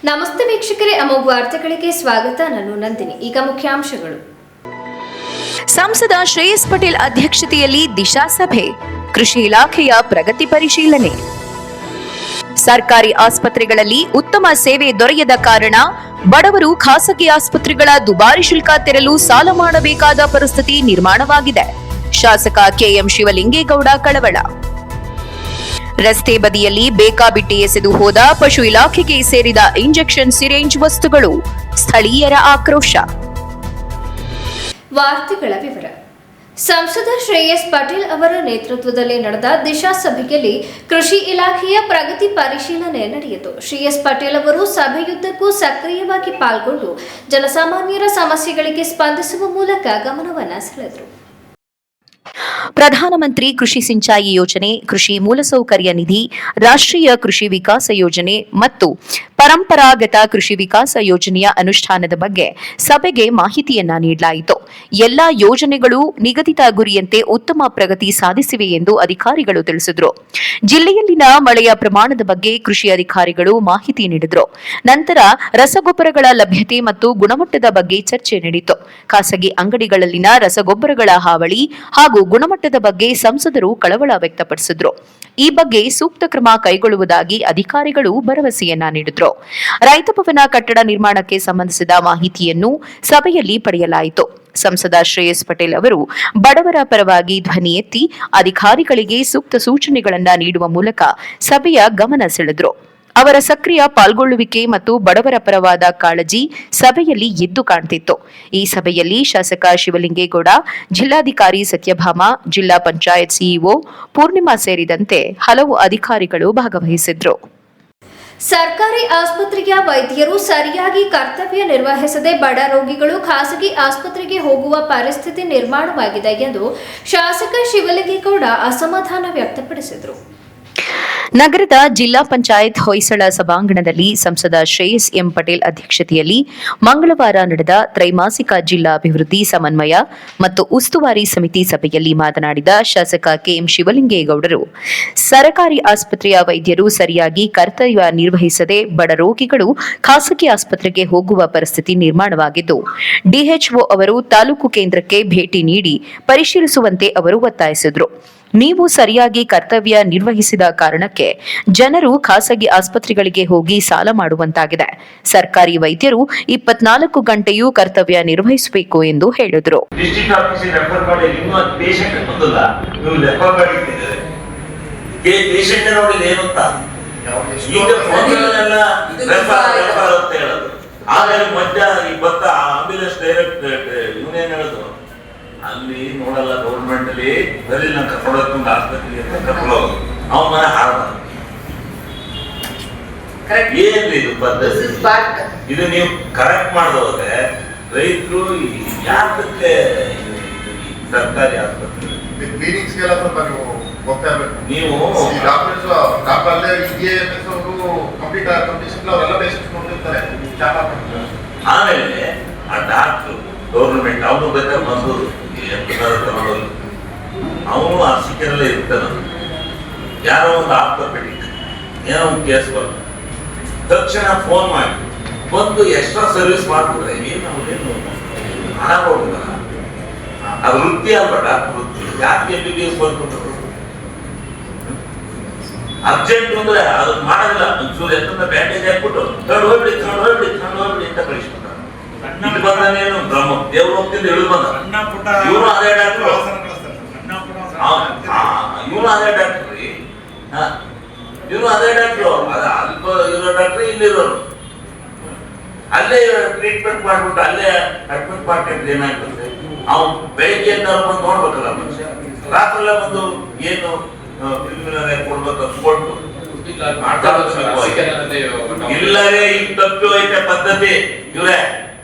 ನಮಸ್ತೆ ವೀಕ್ಷಕರೇ, ಅಮೋಘ ವಾರ್ತೆಗಳಿಗೆ ಸ್ವಾಗತ. ನಾನು ನಂದಿನಿ. ಈಗ ಮುಖ್ಯಾಂಶಗಳು. ಸಂಸದ ಶ್ರೇಯಸ್ ಪಟೇಲ್ ಅಧ್ಯಕ್ಷತೆಯಲ್ಲಿ ದಿಶಾ ಸಭೆ, ಕೃಷಿ ಇಲಾಖೆಯ ಪ್ರಗತಿ ಪರಿಶೀಲನೆ. ಸರ್ಕಾರಿ ಆಸ್ಪತ್ರೆಗಳಲ್ಲಿ ಉತ್ತಮ ಸೇವೆ ದೊರೆಯದ ಕಾರಣ ಬಡವರು ಖಾಸಗಿ ಆಸ್ಪತ್ರೆಗಳ ದುಬಾರಿ ಶುಲ್ಕ ತೆರಲು ಸಾಲ ಮಾಡಬೇಕಾದ ಪರಿಸ್ಥಿತಿ ನಿರ್ಮಾಣವಾಗಿದೆ. ಶಾಸಕ ಕೆಎಂ ಶಿವಲಿಂಗೇಗೌಡ ಕಳವಳ. ರಸ್ತೆ ಬದಿಯಲ್ಲಿ ಬೇಕಾಬಿಟ್ಟಿ ಎಸೆದು ಹೋದ ಪಶು ಇಲಾಖೆಗೆ ಸೇರಿದ ಇಂಜೆಕ್ಷನ್ ಸಿರೇಂಜ್ ವಸ್ತುಗಳು, ಸ್ಥಳೀಯರ ಆಕ್ರೋಶ. ವಾರ್ತೆಗಳ ವಿವರ. ಸಂಸದ ಶ್ರೇಯಸ್ ಪಟೇಲ್ ಅವರ ನೇತೃತ್ವದಲ್ಲಿ ನಡೆದ ದಿಶಾ ಸಭೆಯಲ್ಲಿ ಕೃಷಿ ಇಲಾಖೆಯ ಪ್ರಗತಿ ಪರಿಶೀಲನೆ ನಡೆಯಿತು. ಶ್ರೇಯಸ್ ಪಟೇಲ್ ಅವರು ಸಭೆಯುದ್ದಕ್ಕೂ ಸಕ್ರಿಯವಾಗಿ ಪಾಲ್ಗೊಂಡು ಜನಸಾಮಾನ್ಯರ ಸಮಸ್ಯೆಗಳಿಗೆ ಸ್ಪಂದಿಸುವ ಮೂಲಕ ಗಮನವನ್ನು ಸೆಳೆದರು. ಪ್ರಧಾನಮಂತ್ರಿ ಕೃಷಿ ಸಿಂಚಾಯಿ ಯೋಜನೆ, ಕೃಷಿ ಮೂಲಸೌಕರ್ಯ ನಿಧಿ, ರಾಷ್ಟ್ರೀಯ ಕೃಷಿ ವಿಕಾಸ ಯೋಜನೆ ಮತ್ತು ಪರಂಪರಾಗತ ಕೃಷಿ ವಿಕಾಸ ಯೋಜನೆಯ ಅನುಷ್ಠಾನದ ಬಗ್ಗೆ ಸಭೆಗೆ ಮಾಹಿತಿಯನ್ನ ನೀಡಲಾಯಿತು. ಎಲ್ಲಾ ಯೋಜನೆಗಳು ನಿಗದಿತ ಗುರಿಯಂತೆ ಉತ್ತಮ ಪ್ರಗತಿ ಸಾಧಿಸಿವೆ ಎಂದು ಅಧಿಕಾರಿಗಳು ತಿಳಿಸಿದರು. ಜಿಲ್ಲೆಯಲ್ಲಿನ ಮಳೆಯ ಪ್ರಮಾಣದ ಬಗ್ಗೆ ಕೃಷಿ ಅಧಿಕಾರಿಗಳು ಮಾಹಿತಿ ನೀಡಿದರು. ನಂತರ ರಸಗೊಬ್ಬರಗಳ ಲಭ್ಯತೆ ಮತ್ತು ಗುಣಮಟ್ಟದ ಬಗ್ಗೆ ಚರ್ಚೆ ನಡೆಯಿತು. ಖಾಸಗಿ ಅಂಗಡಿಗಳಲ್ಲಿನ ರಸಗೊಬ್ಬರಗಳ ಹಾವಳಿ ಹಾಗೂ ಗುಣಮಟ್ಟದ ಬಗ್ಗೆ ಸಂಸದರು ಕಳವಳ ವ್ಯಕ್ತಪಡಿಸಿದ್ರು. ಈ ಬಗ್ಗೆ ಸೂಕ್ತ ಕ್ರಮ ಕೈಗೊಳ್ಳುವುದಾಗಿ ಅಧಿಕಾರಿಗಳು ಭರವಸೆಯನ್ನ ನೀಡಿದ್ರು. ರೈತ ಭವನ ಕಟ್ಟಡ ನಿರ್ಮಾಣಕ್ಕೆ ಸಂಬಂಧಿಸಿದ ಮಾಹಿತಿಯನ್ನು ಸಭೆಯಲ್ಲಿ ಪಡೆಯಲಾಯಿತು. ಸಂಸದ ಶ್ರೇಯಸ್ ಪಟೇಲ್ ಅವರು ಬಡವರ ಪರವಾಗಿ ಧ್ವನಿ ಎತ್ತಿ ಅಧಿಕಾರಿಗಳಿಗೆ ಸೂಕ್ತ ಸೂಚನೆಗಳನ್ನು ನೀಡುವ ಮೂಲಕ ಸಭೆಯ ಗಮನ ಸೆಳೆದರು. ಅವರ ಸಕ್ರಿಯ ಪಾಲ್ಗೊಳ್ಳುವಿಕೆ ಮತ್ತು ಬಡವರ ಪರವಾದ ಕಾಳಜಿ ಸಭೆಯಲ್ಲಿ ಎದ್ದು ಕಾಣ್ತಿತ್ತು. ಈ ಸಭೆಯಲ್ಲಿ ಶಾಸಕ ಶಿವಲಿಂಗೇಗೌಡ, ಜಿಲ್ಲಾಧಿಕಾರಿ ಸತ್ಯಭಾಮ, ಜಿಲ್ಲಾ ಪಂಚಾಯತ್ ಸಿಇಒ ಪೂರ್ಣಿಮಾ ಸೇರಿದಂತೆ ಹಲವು ಅಧಿಕಾರಿಗಳು ಭಾಗವಹಿಸಿದ್ರು. ಸರ್ಕಾರಿ ಆಸ್ಪತ್ರೆಯ ವೈದ್ಯರು ಸರಿಯಾಗಿ ಕರ್ತವ್ಯ ನಿರ್ವಹಿಸದೆ ಬಡ ರೋಗಿಗಳು ಖಾಸಗಿ ಆಸ್ಪತ್ರೆಗೆ ಹೋಗುವ ಪರಿಸ್ಥಿತಿ ನಿರ್ಮಾಣವಾಗಿದೆ ಎಂದು ಶಾಸಕ ಶಿವಲಿಂಗೇಗೌಡ ಅಸಮಾಧಾನ ವ್ಯಕ್ತಪಡಿಸಿದರು. ನಗರದ ಜಿಲ್ಲಾ ಪಂಚಾಯತ್ ಹೊಯ್ಸಳ ಸಭಾಂಗಣದಲ್ಲಿ ಸಂಸದ ಶ್ರೇಯಸ್ ಎಂ ಪಟೇಲ್ ಅಧ್ಯಕ್ಷತೆಯಲ್ಲಿ ಮಂಗಳವಾರ ನಡೆದ ತ್ರೈಮಾಸಿಕ ಜಿಲ್ಲಾ ಅಭಿವೃದ್ಧಿ ಸಮನ್ವಯ ಮತ್ತು ಉಸ್ತುವಾರಿ ಸಮಿತಿ ಸಭೆಯಲ್ಲಿ ಮಾತನಾಡಿದ ಶಾಸಕ ಕೆಎಂ ಶಿವಲಿಂಗೇಗೌಡರು, ಸರ್ಕಾರಿ ಆಸ್ಪತ್ರೆಯ ವೈದ್ಯರು ಸರಿಯಾಗಿ ಕರ್ತವ್ಯ ನಿರ್ವಹಿಸದೆ ಬಡ ರೋಗಿಗಳು ಖಾಸಗಿ ಆಸ್ಪತ್ರೆಗೆ ಹೋಗುವ ಪರಿಸ್ಥಿತಿ ನಿರ್ಮಾಣವಾಗಿದ್ದು, ಡಿಎಚ್ಒ ಅವರು ತಾಲೂಕು ಕೇಂದ್ರಕ್ಕೆ ಭೇಟಿ ನೀಡಿ ಪರಿಶೀಲಿಸುವಂತೆ ಅವರು ಒತ್ತಾಯಿಸಿದರು. ನೀವು ಸರಿಯಾಗಿ ಕರ್ತವ್ಯ ನಿರ್ವಹಿಸಿದ ಕಾರಣಕ್ಕೆ ಜನರು ಖಾಸಗಿ ಆಸ್ಪತ್ರೆಗಳಿಗೆ ಹೋಗಿ ಸಾಲ ಮಾಡುವಂತಾಗಿದೆ. ಸರ್ಕಾರಿ ವೈದ್ಯರು 24 ಗಂಟೆಯೂ ಕರ್ತವ್ಯ ನಿರ್ವಹಿಸಬೇಕು ಎಂದು ಹೇಳಿದರು. ಅಲ್ಲಿ ನೋಡಲ್ಲ ಗೌರ್ಮೆಂಟ್ ಅಲ್ಲಿ ಬರೀ ನಾನು ಕರ್ಕೊಂಡು ಆಸ್ಪತ್ರೆಗೆ ಕರ್ಕೊಂಡು ಅವನ ಮನೆ ಹಾಳು ಏನ್ರಿ ಇದು ಪದ್ಧತಿ? ಇದು ನೀವು ಕರೆಕ್ಟ್ ಮಾಡದವ್ರೆ ರೈತರು ಯಾಕೆ ಸರ್ಕಾರಿ ಆಸ್ಪತ್ರೆ ನೀವು ಆಮೇಲೆ ಆ ಡಾಕ್ಟ್ರು ಗೌರ್ಮೆಂಟ್ ಅವನು ಬೇಕಾದ್ರೆ ಬಂದವರು ಅವನು ಆ ಸಿಕ್ಕರಲ್ಲೇ ಇರ್ತಾನ. ಯಾರೋ ಒಂದು ಆರ್ಥೋಪೆಡಿಕ್ ಏನೋ ಒಂದು ಕೇಸ್ ಬರ್ತದೆ, ತಕ್ಷಣ ಫೋನ್ ಮಾಡಿ ಬಂದು ಎಕ್ಸ್ಟ್ರಾ ಸರ್ವಿಸ್ ಮಾಡ್ಬಿಟ್ರೆ ಏನು ಅವನೇನು ಹಣ ಕೊಡ್ತಾರ. ಅದು ವೃತ್ತಿ ಅಲ್ವಾ ಡಾಕ್ಟರ್ ವೃತ್ತಿ. ಯಾಕೆ MBBS ಬಂದ್ಬಿಟ್ರು? ಅರ್ಜೆಂಟ್ ಅಂದ್ರೆ ಅದನ್ನ ಮಾಡೋದಿಲ್ಲ. ಒಂಚೂರು ಎತ್ತಂದ ಬ್ಯಾಂಡೇಜ್ ಹಾಕ್ಬಿಟ್ಟು ತಗೊಂಡು ಹೋಗ್ಬಿಡಿ ಅಂತ ಕಳಿಸ್ಬಿಟ್ಟಾರೆ. ಇದು ಬಂದೇನು ಬ್ರಹ್ಮ ದೇವ್ರ ಹೋಗ್ತಿಂದ ಇಳಿದು ಬಂದ. ಇವನು ಅದೇ ಡಾಕ್ಟ್ರು, ಇವನು ಅದೇ ಡಾಕ್ಟ್ರು ರೀ. ಇವನು ಅದೇ ಡಾಕ್ಟ್ರು, ಅಲ್ಪ ಇರೋ ಡಾಕ್ಟ್ರು ಇಲ್ಲಿರೋರು. ಅಲ್ಲೇ ಟ್ರೀಟ್ಮೆಂಟ್ ಮಾಡ್ಬಿಟ್ಟು ಅಲ್ಲೇ ಅಡ್ಮಿಟ್ ಮಾಡ್ಕೊಂಡ್ರೆ ಏನಾಗ್ತದೆ? ಅವ್ನು ಬೆಳಿಗ್ಗೆ ಬಂದು ನೋಡ್ಬೇಕಲ್ಲ ಮನುಷ್ಯ, ರಾತ್ರೆಲ್ಲ ಬಂದು ಏನು ಪ್ರಿಲಿಮಿನರಿ ಕೊಡ್ಬೇಕು ಕೊಟ್ಟು ಇಲ್ಲವೇ ಈಗ ತಪ್ಪು ಐತೆ ಪದ್ಧತಿ. ಇವ್ರೆ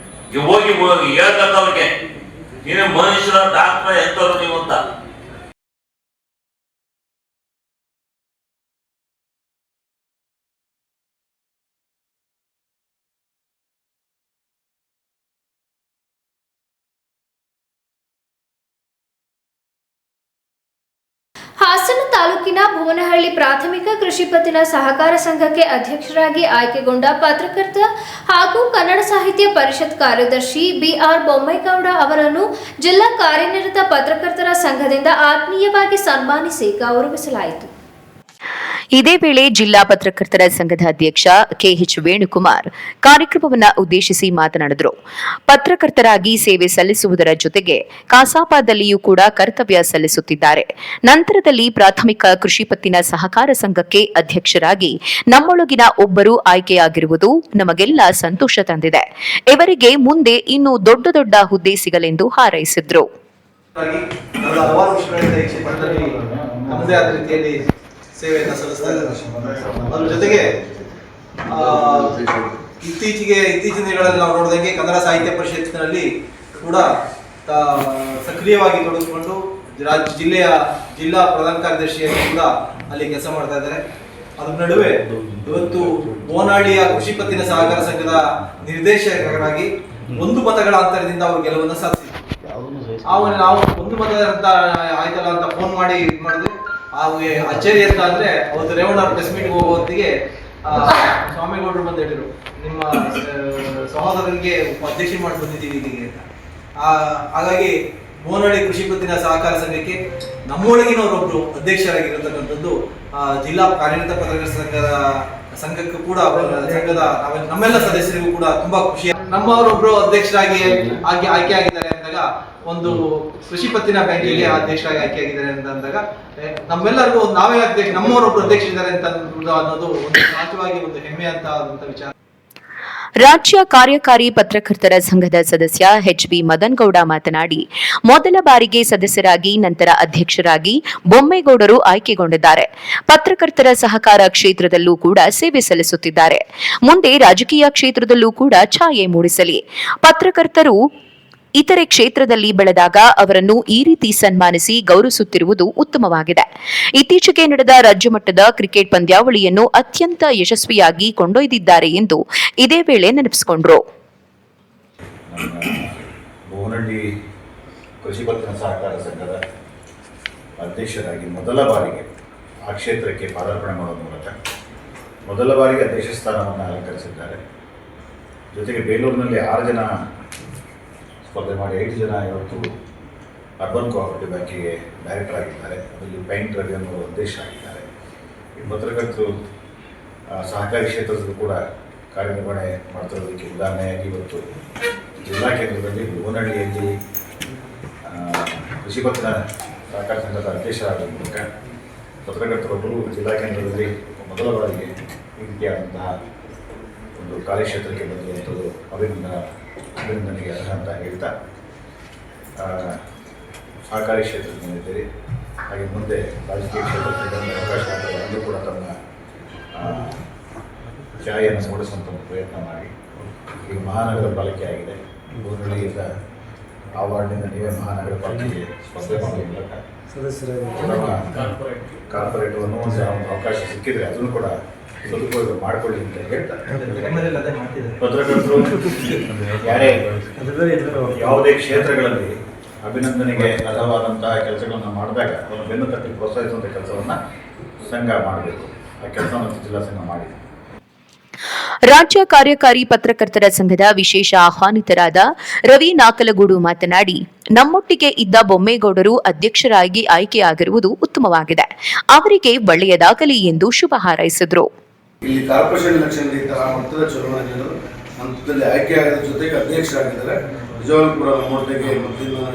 ಹೋಗಿ ಹೇಳ್ಬೇಕು ಅವ್ರಿಗೆ, ನೀನು ಮನುಷ್ಯರ ಡಾಕ್ಟರ್ ಎಂತವ್ರು ನೀವು ಅಂತ. ಹಾಸನ ತಾಲೂಕಿನ ಭುವನಹಳ್ಳಿ ಪ್ರಾಥಮಿಕ ಕೃಷಿ ಪತ್ತಿನ ಸಹಕಾರ ಸಂಘಕ್ಕೆ ಅಧ್ಯಕ್ಷರಾಗಿ ಆಯ್ಕೆಗೊಂಡ ಪತ್ರಕರ್ತ ಹಾಗೂ ಕನ್ನಡ ಸಾಹಿತ್ಯ ಪರಿಷತ್ ಕಾರ್ಯದರ್ಶಿ ಬಿಆರ್ ಬೊಮ್ಮೇಗೌಡ ಅವರನ್ನು ಜಿಲ್ಲಾ ಕಾರ್ಯನಿರತ ಪತ್ರಕರ್ತರ ಸಂಘದಿಂದ ಆತ್ಮೀಯವಾಗಿ ಸನ್ಮಾನಿಸಿ ಗೌರವಿಸಲಾಯಿತು. ಇದೇ ವೇಳೆ ಜಿಲ್ಲಾ ಪತ್ರಕರ್ತರ ಸಂಘದ ಅಧ್ಯಕ್ಷ ಕೆಎಚ್ ವೇಣುಕುಮಾರ್ ಕಾರ್ಯಕ್ರಮವನ್ನು ಉದ್ದೇಶಿಸಿ ಮಾತನಾಡಿದರು. ಪತ್ರಕರ್ತರಾಗಿ ಸೇವೆ ಸಲ್ಲಿಸುವುದರ ಜೊತೆಗೆ ಕಸಾಪದಲ್ಲಿಯೂ ಕೂಡ ಕರ್ತವ್ಯ ಸಲ್ಲಿಸುತ್ತಿದ್ದಾರೆ. ನಂತರದಲ್ಲಿ ಪ್ರಾಥಮಿಕ ಕೃಷಿ ಪತ್ತಿನ ಸಹಕಾರ ಸಂಘಕ್ಕೆ ಅಧ್ಯಕ್ಷರಾಗಿ ನಮ್ಮೊಳಗಿನ ಒಬ್ಬರು ಆಯ್ಕೆಯಾಗಿರುವುದು ನಮಗೆಲ್ಲ ಸಂತೋಷ ತಂದಿದೆ. ಇವರಿಗೆ ಮುಂದೆ ಇನ್ನೂ ದೊಡ್ಡ ದೊಡ್ಡ ಹುದ್ದೆ ಸಿಗಲೆಂದು ಹಾರೈಸಿದ್ರು. ಸೇವೆಯನ್ನು ಸಲ್ಲಿಸ್ತಾ ಇದ್ದಾರೆ. ಅದ್ರ ಜೊತೆಗೆ ಇತ್ತೀಚಿನ ದಿನಗಳಲ್ಲಿ ನಾವು ನೋಡಿದಂಗೆ ಕನ್ನಡ ಸಾಹಿತ್ಯ ಪರಿಷತ್ತಿನಲ್ಲಿ ಕೂಡ ಸಕ್ರಿಯವಾಗಿ ತೊಡಗಿಕೊಂಡು ಜಿಲ್ಲಾ ಪ್ರಧಾನ ಕಾರ್ಯದರ್ಶಿಯಾಗಿ ಕೂಡ ಅಲ್ಲಿ ಕೆಲಸ ಮಾಡ್ತಾ ಇದ್ದಾರೆ. ಅದ್ರ ನಡುವೆ ಇವತ್ತು ಬೋನಹಳ್ಳಿಯ ಕೃಷಿ ಪತ್ತಿನ ಸಹಕಾರ ಸಂಘದ ನಿರ್ದೇಶಕರಾಗಿ 1 ಮತಗಳ ಅಂತರದಿಂದ ಅವರು ಗೆಲುವನ್ನು ಸಾಧಿಸಿದ್ರು. ನಾವು 1 ಮತದ ಆಯ್ತಲ್ಲ ಅಂತ ಫೋನ್ ಮಾಡಿ ಮಾಡಿದ್ರೆ ಅಚ್ಚರಿ ಅಂತ ಅಂದ್ರೆ ಅವತ್ತು ರೇವಣ್ಣ ಪ್ರೆಸ್ ಮೀಟ್ಗೆ ಹೋಗೋ ಹೊತ್ತಿಗೆ ಸ್ವಾಮಿಗೌಡರು ಬಂದು ಹೇಳಿದ್ರು, ನಿಮ್ಮ ಸಹೋದರರಿಗೆ ಅಧ್ಯಕ್ಷ ಮಾಡಿ ಬಂದಿದ್ದೀವಿ ಹೀಗೆ ಅಂತ. ಹಾಗಾಗಿ ಬೋನಹಳ್ಳಿ ಕೃಷಿ ಪತ್ತಿನ ಸಹಕಾರ ಸಂಘಕ್ಕೆ ನಮ್ಮೊಳಗಿನವರೊಬ್ರು ಅಧ್ಯಕ್ಷರಾಗಿರತಕ್ಕಂಥದ್ದು ಜಿಲ್ಲಾ ಕಾರ್ಯನಿರತ ಪತ್ರಕರ್ತರ ಸಂಘಕ್ಕೂ ಕೂಡ ಸಂಘದ ನಮ್ಮೆಲ್ಲ ಸದಸ್ಯರಿಗೂ ಕೂಡ ತುಂಬಾ ಖುಷಿ. ನಮ್ಮವರೊಬ್ರು ಅಧ್ಯಕ್ಷರಾಗಿ ಆಯ್ಕೆ ಆಗಿದ್ದಾರೆ ಅಂದಾಗ, ಒಂದು ಕೃಷಿ ಪತ್ತಿನ ಬ್ಯಾಂಕಿಗೆ ಅಧ್ಯಕ್ಷರಾಗಿ ಆಯ್ಕೆಯಾಗಿದ್ದಾರೆ ಅಂದಾಗ ನಮ್ಮೆಲ್ಲರಿಗೂ ನಾವೇ ನಮ್ಮವರೊಬ್ರು ಅಧ್ಯಕ್ಷರಿದ್ದಾರೆ ಅಂತ ಅನ್ನೋದು ಒಂದು ಸಹಜವಾಗಿ ಒಂದು ಹೆಮ್ಮೆ ಅಂತ ವಿಚಾರ. ರಾಜ್ಯ ಕಾರ್ಯಕಾರಿ ಪತ್ರಕರ್ತರ ಸಂಘದ ಸದಸ್ಯ ಎಚ್ಬಿ ಮದನ್ಗೌಡ ಮಾತನಾಡಿ, ಮೊದಲ ಬಾರಿಗೆ ಸದಸ್ಯರಾಗಿ ನಂತರ ಅಧ್ಯಕ್ಷರಾಗಿ ಬೊಮ್ಮೇಗೌಡರು ಆಯ್ಕೆಗೊಂಡಿದ್ದಾರೆ. ಪತ್ರಕರ್ತರ ಸಹಕಾರ ಕ್ಷೇತ್ರದಲ್ಲೂ ಕೂಡ ಸೇವೆ ಸಲ್ಲಿಸುತ್ತಿದ್ದಾರೆ. ಮುಂದೆ ರಾಜಕೀಯ ಕ್ಷೇತ್ರದಲ್ಲೂ ಕೂಡ ಛಾಯೆ ಮೂಡಿಸಲಿ. ಪತ್ರಕರ್ತರು ಇತರೆ ಕ್ಷೇತ್ರದಲ್ಲಿ ಬೆಳೆದಾಗ ಅವರನ್ನು ಈ ರೀತಿ ಸನ್ಮಾನಿಸಿ ಗೌರವಿಸುತ್ತಿರುವುದು ಉತ್ತಮವಾಗಿದೆ. ಇತ್ತೀಚೆಗೆ ನಡೆದ ರಾಜ್ಯಮಟ್ಟದ ಕ್ರಿಕೆಟ್ ಪಂದ್ಯಾವಳಿಯನ್ನು ಅತ್ಯಂತ ಯಶಸ್ವಿಯಾಗಿ ಕೊಂಡೊಯ್ದಿದ್ದಾರೆ ಎಂದು ಇದೇ ವೇಳೆ ನೆನಪಿಸಿಕೊಂಡರು. ಬೋನಹಳ್ಳಿ ಕೃಷಿ ಪತ್ತಿನ ಸಹಕಾರ ಸಂಘದ ಅಧ್ಯಕ್ಷರಾಗಿ ಮೊದಲ ಬಾರಿಗೆ ಆ ಕ್ಷೇತ್ರಕ್ಕೆ ಪಾದಾರ್ಪಣೆ ಮಾಡುವ ಮೂಲಕ ಮೊದಲ ಬಾರಿಗೆ ಅಧ್ಯಕ್ಷ ಸ್ಥಾನವನ್ನು ಅಲಂಕರಿಸಿದ್ದಾರೆ. ಜೊತೆಗೆ ಬೇಲೂರಿನಲ್ಲಿ 6 ಜನ ಸ್ಪರ್ಧೆ ಮಾಡಿ 5 ಜನ ಇವತ್ತು ಅರ್ಬನ್ ಕೋಆಪರೇಟಿವ್ ಬ್ಯಾಂಕಿಗೆ ಡೈರೆಕ್ಟರ್ ಆಗಿದ್ದಾರೆ. ಅದರಲ್ಲಿ ಪೈಂಟ್ ರವಿ ಅನ್ನೋ ಅಧ್ಯಕ್ಷ ಆಗಿದ್ದಾರೆ. ಈ ಪತ್ರಕರ್ತರು ಸಹಕಾರಿ ಕ್ಷೇತ್ರದಲ್ಲೂ ಕೂಡ ಕಾರ್ಯನಿರ್ವಹಣೆ ಮಾಡ್ತಿರೋದಕ್ಕೆ ಉದಾಹರಣೆಯಾಗಿ ಇವತ್ತು ಜಿಲ್ಲಾ ಕೇಂದ್ರದಲ್ಲಿ ಬೋನಹಳ್ಳಿಯಲ್ಲಿ ಕೃಷಿ ಪತ್ತಿನ ಸಹಕಾರ ಸಂಘದ ಅಧ್ಯಕ್ಷರಾದ ಮೂಲಕ ಪತ್ರಕರ್ತರೊಬ್ಬರು ಜಿಲ್ಲಾ ಕೇಂದ್ರದಲ್ಲಿ ಮೊದಲ ಬಾರಿಗೆ ಈ ರೀತಿಯಾದಂತಹ ಒಂದು ಕಾರ್ಯಕ್ಷೇತ್ರಕ್ಕೆ ಬಂದಿರುವಂಥದ್ದು ಅಭಿನಂದನೆಗೆ ಅರ್ಹ ಅಂತ ಹೇಳ್ತಾ, ಸಹಕಾರಿ ಕ್ಷೇತ್ರಕ್ಕೆ ಬಂದಿದ್ದೀರಿ. ಹಾಗೆ ಮುಂದೆ ರಾಜಕೀಯ ಕ್ಷೇತ್ರಕ್ಕೆ ಅವಕಾಶ ಆಗ್ತದೆ, ಅಲ್ಲೂ ಕೂಡ ತಮ್ಮ ಛಾಯೆಯನ್ನು ಮೂಡಿಸುವಂಥ ಪ್ರಯತ್ನ ಮಾಡಿ ಈಗ ಮಹಾನಗರ ಪಾಲಿಕೆ ಆಗಿದೆ. ಬೋನಹಳ್ಳಿಯಿಂದ ಆ ವಾರ್ಡಿನಿಂದ ನೀವೇ ಮಹಾನಗರ ಪಾಲಿಕೆಗೆ ಸ್ಪರ್ಧೆ ಮಾಡುವ ಮೂಲಕ ಕಾರ್ಪೊರೇಟವನ್ನು ಒಂದು ಅವಕಾಶ ಸಿಕ್ಕಿದ್ರೆ ಅದನ್ನು ಕೂಡ ಸದುಪಯೋಗ ಮಾಡಿಕೊಳ್ಳಿ ಅಂತ ಹೇಳ್ತಾ, ಪತ್ರಕರ್ತರು ಯಾರೇ ಯಾವುದೇ ಕ್ಷೇತ್ರಗಳಲ್ಲಿ ಅಭಿನಂದನೆಗೆ ಅರ್ಹವಾದಂತಹ ಕೆಲಸಗಳನ್ನು ಮಾಡಿದಾಗ ಅವರನ್ನು ಬೆನ್ನು ತಟ್ಟಿ ಪ್ರೋತ್ಸಾಹಿಸುವಂಥ ಕೆಲಸವನ್ನು ಸಂಘ ಮಾಡಬೇಕು. ಆ ಕೆಲಸವನ್ನು ಜಿಲ್ಲಾ ಸಂಘ ಮಾಡಿದೆ. ರಾಜ್ಯ ಕಾರ್ಯಕಾರಿ ಪತ್ರಕರ್ತರ ಸಂಘದ ವಿಶೇಷ ಆಹ್ವಾನಿತರಾದ ರವಿ ನಾಕಲಗೂಡು ಮಾತನಾಡಿ, ನಮ್ಮೊಟ್ಟಿಗೆ ಇದ್ದ ಬೊಮ್ಮೇಗೌಡರು ಅಧ್ಯಕ್ಷರಾಗಿ ಆಯ್ಕೆಯಾಗಿರುವುದು ಉತ್ತಮವಾಗಿದೆ. ಅವರಿಗೆ ಒಳ್ಳೆಯದಾಗಲಿ ಎಂದು ಶುಭ ಹಾರೈಸಿದರು. ಇಲ್ಲಿ ಕಾರ್ಪೊರೇಷನ್ ಎಲೆಕ್ಷನ್ ಮಟ್ಟದ ಚುನಾವಣೆಗಳು ಹಂತದಲ್ಲಿ ಆಯ್ಕೆಯಾಗದ ಜೊತೆಗೆ ಅಧ್ಯಕ್ಷರಾಗಿದ್ದಾರೆ. ನಿಜವಾಗ್ಲೂ ಕೂಡ ನಮ್ಮೊಟ್ಟಿಗೆ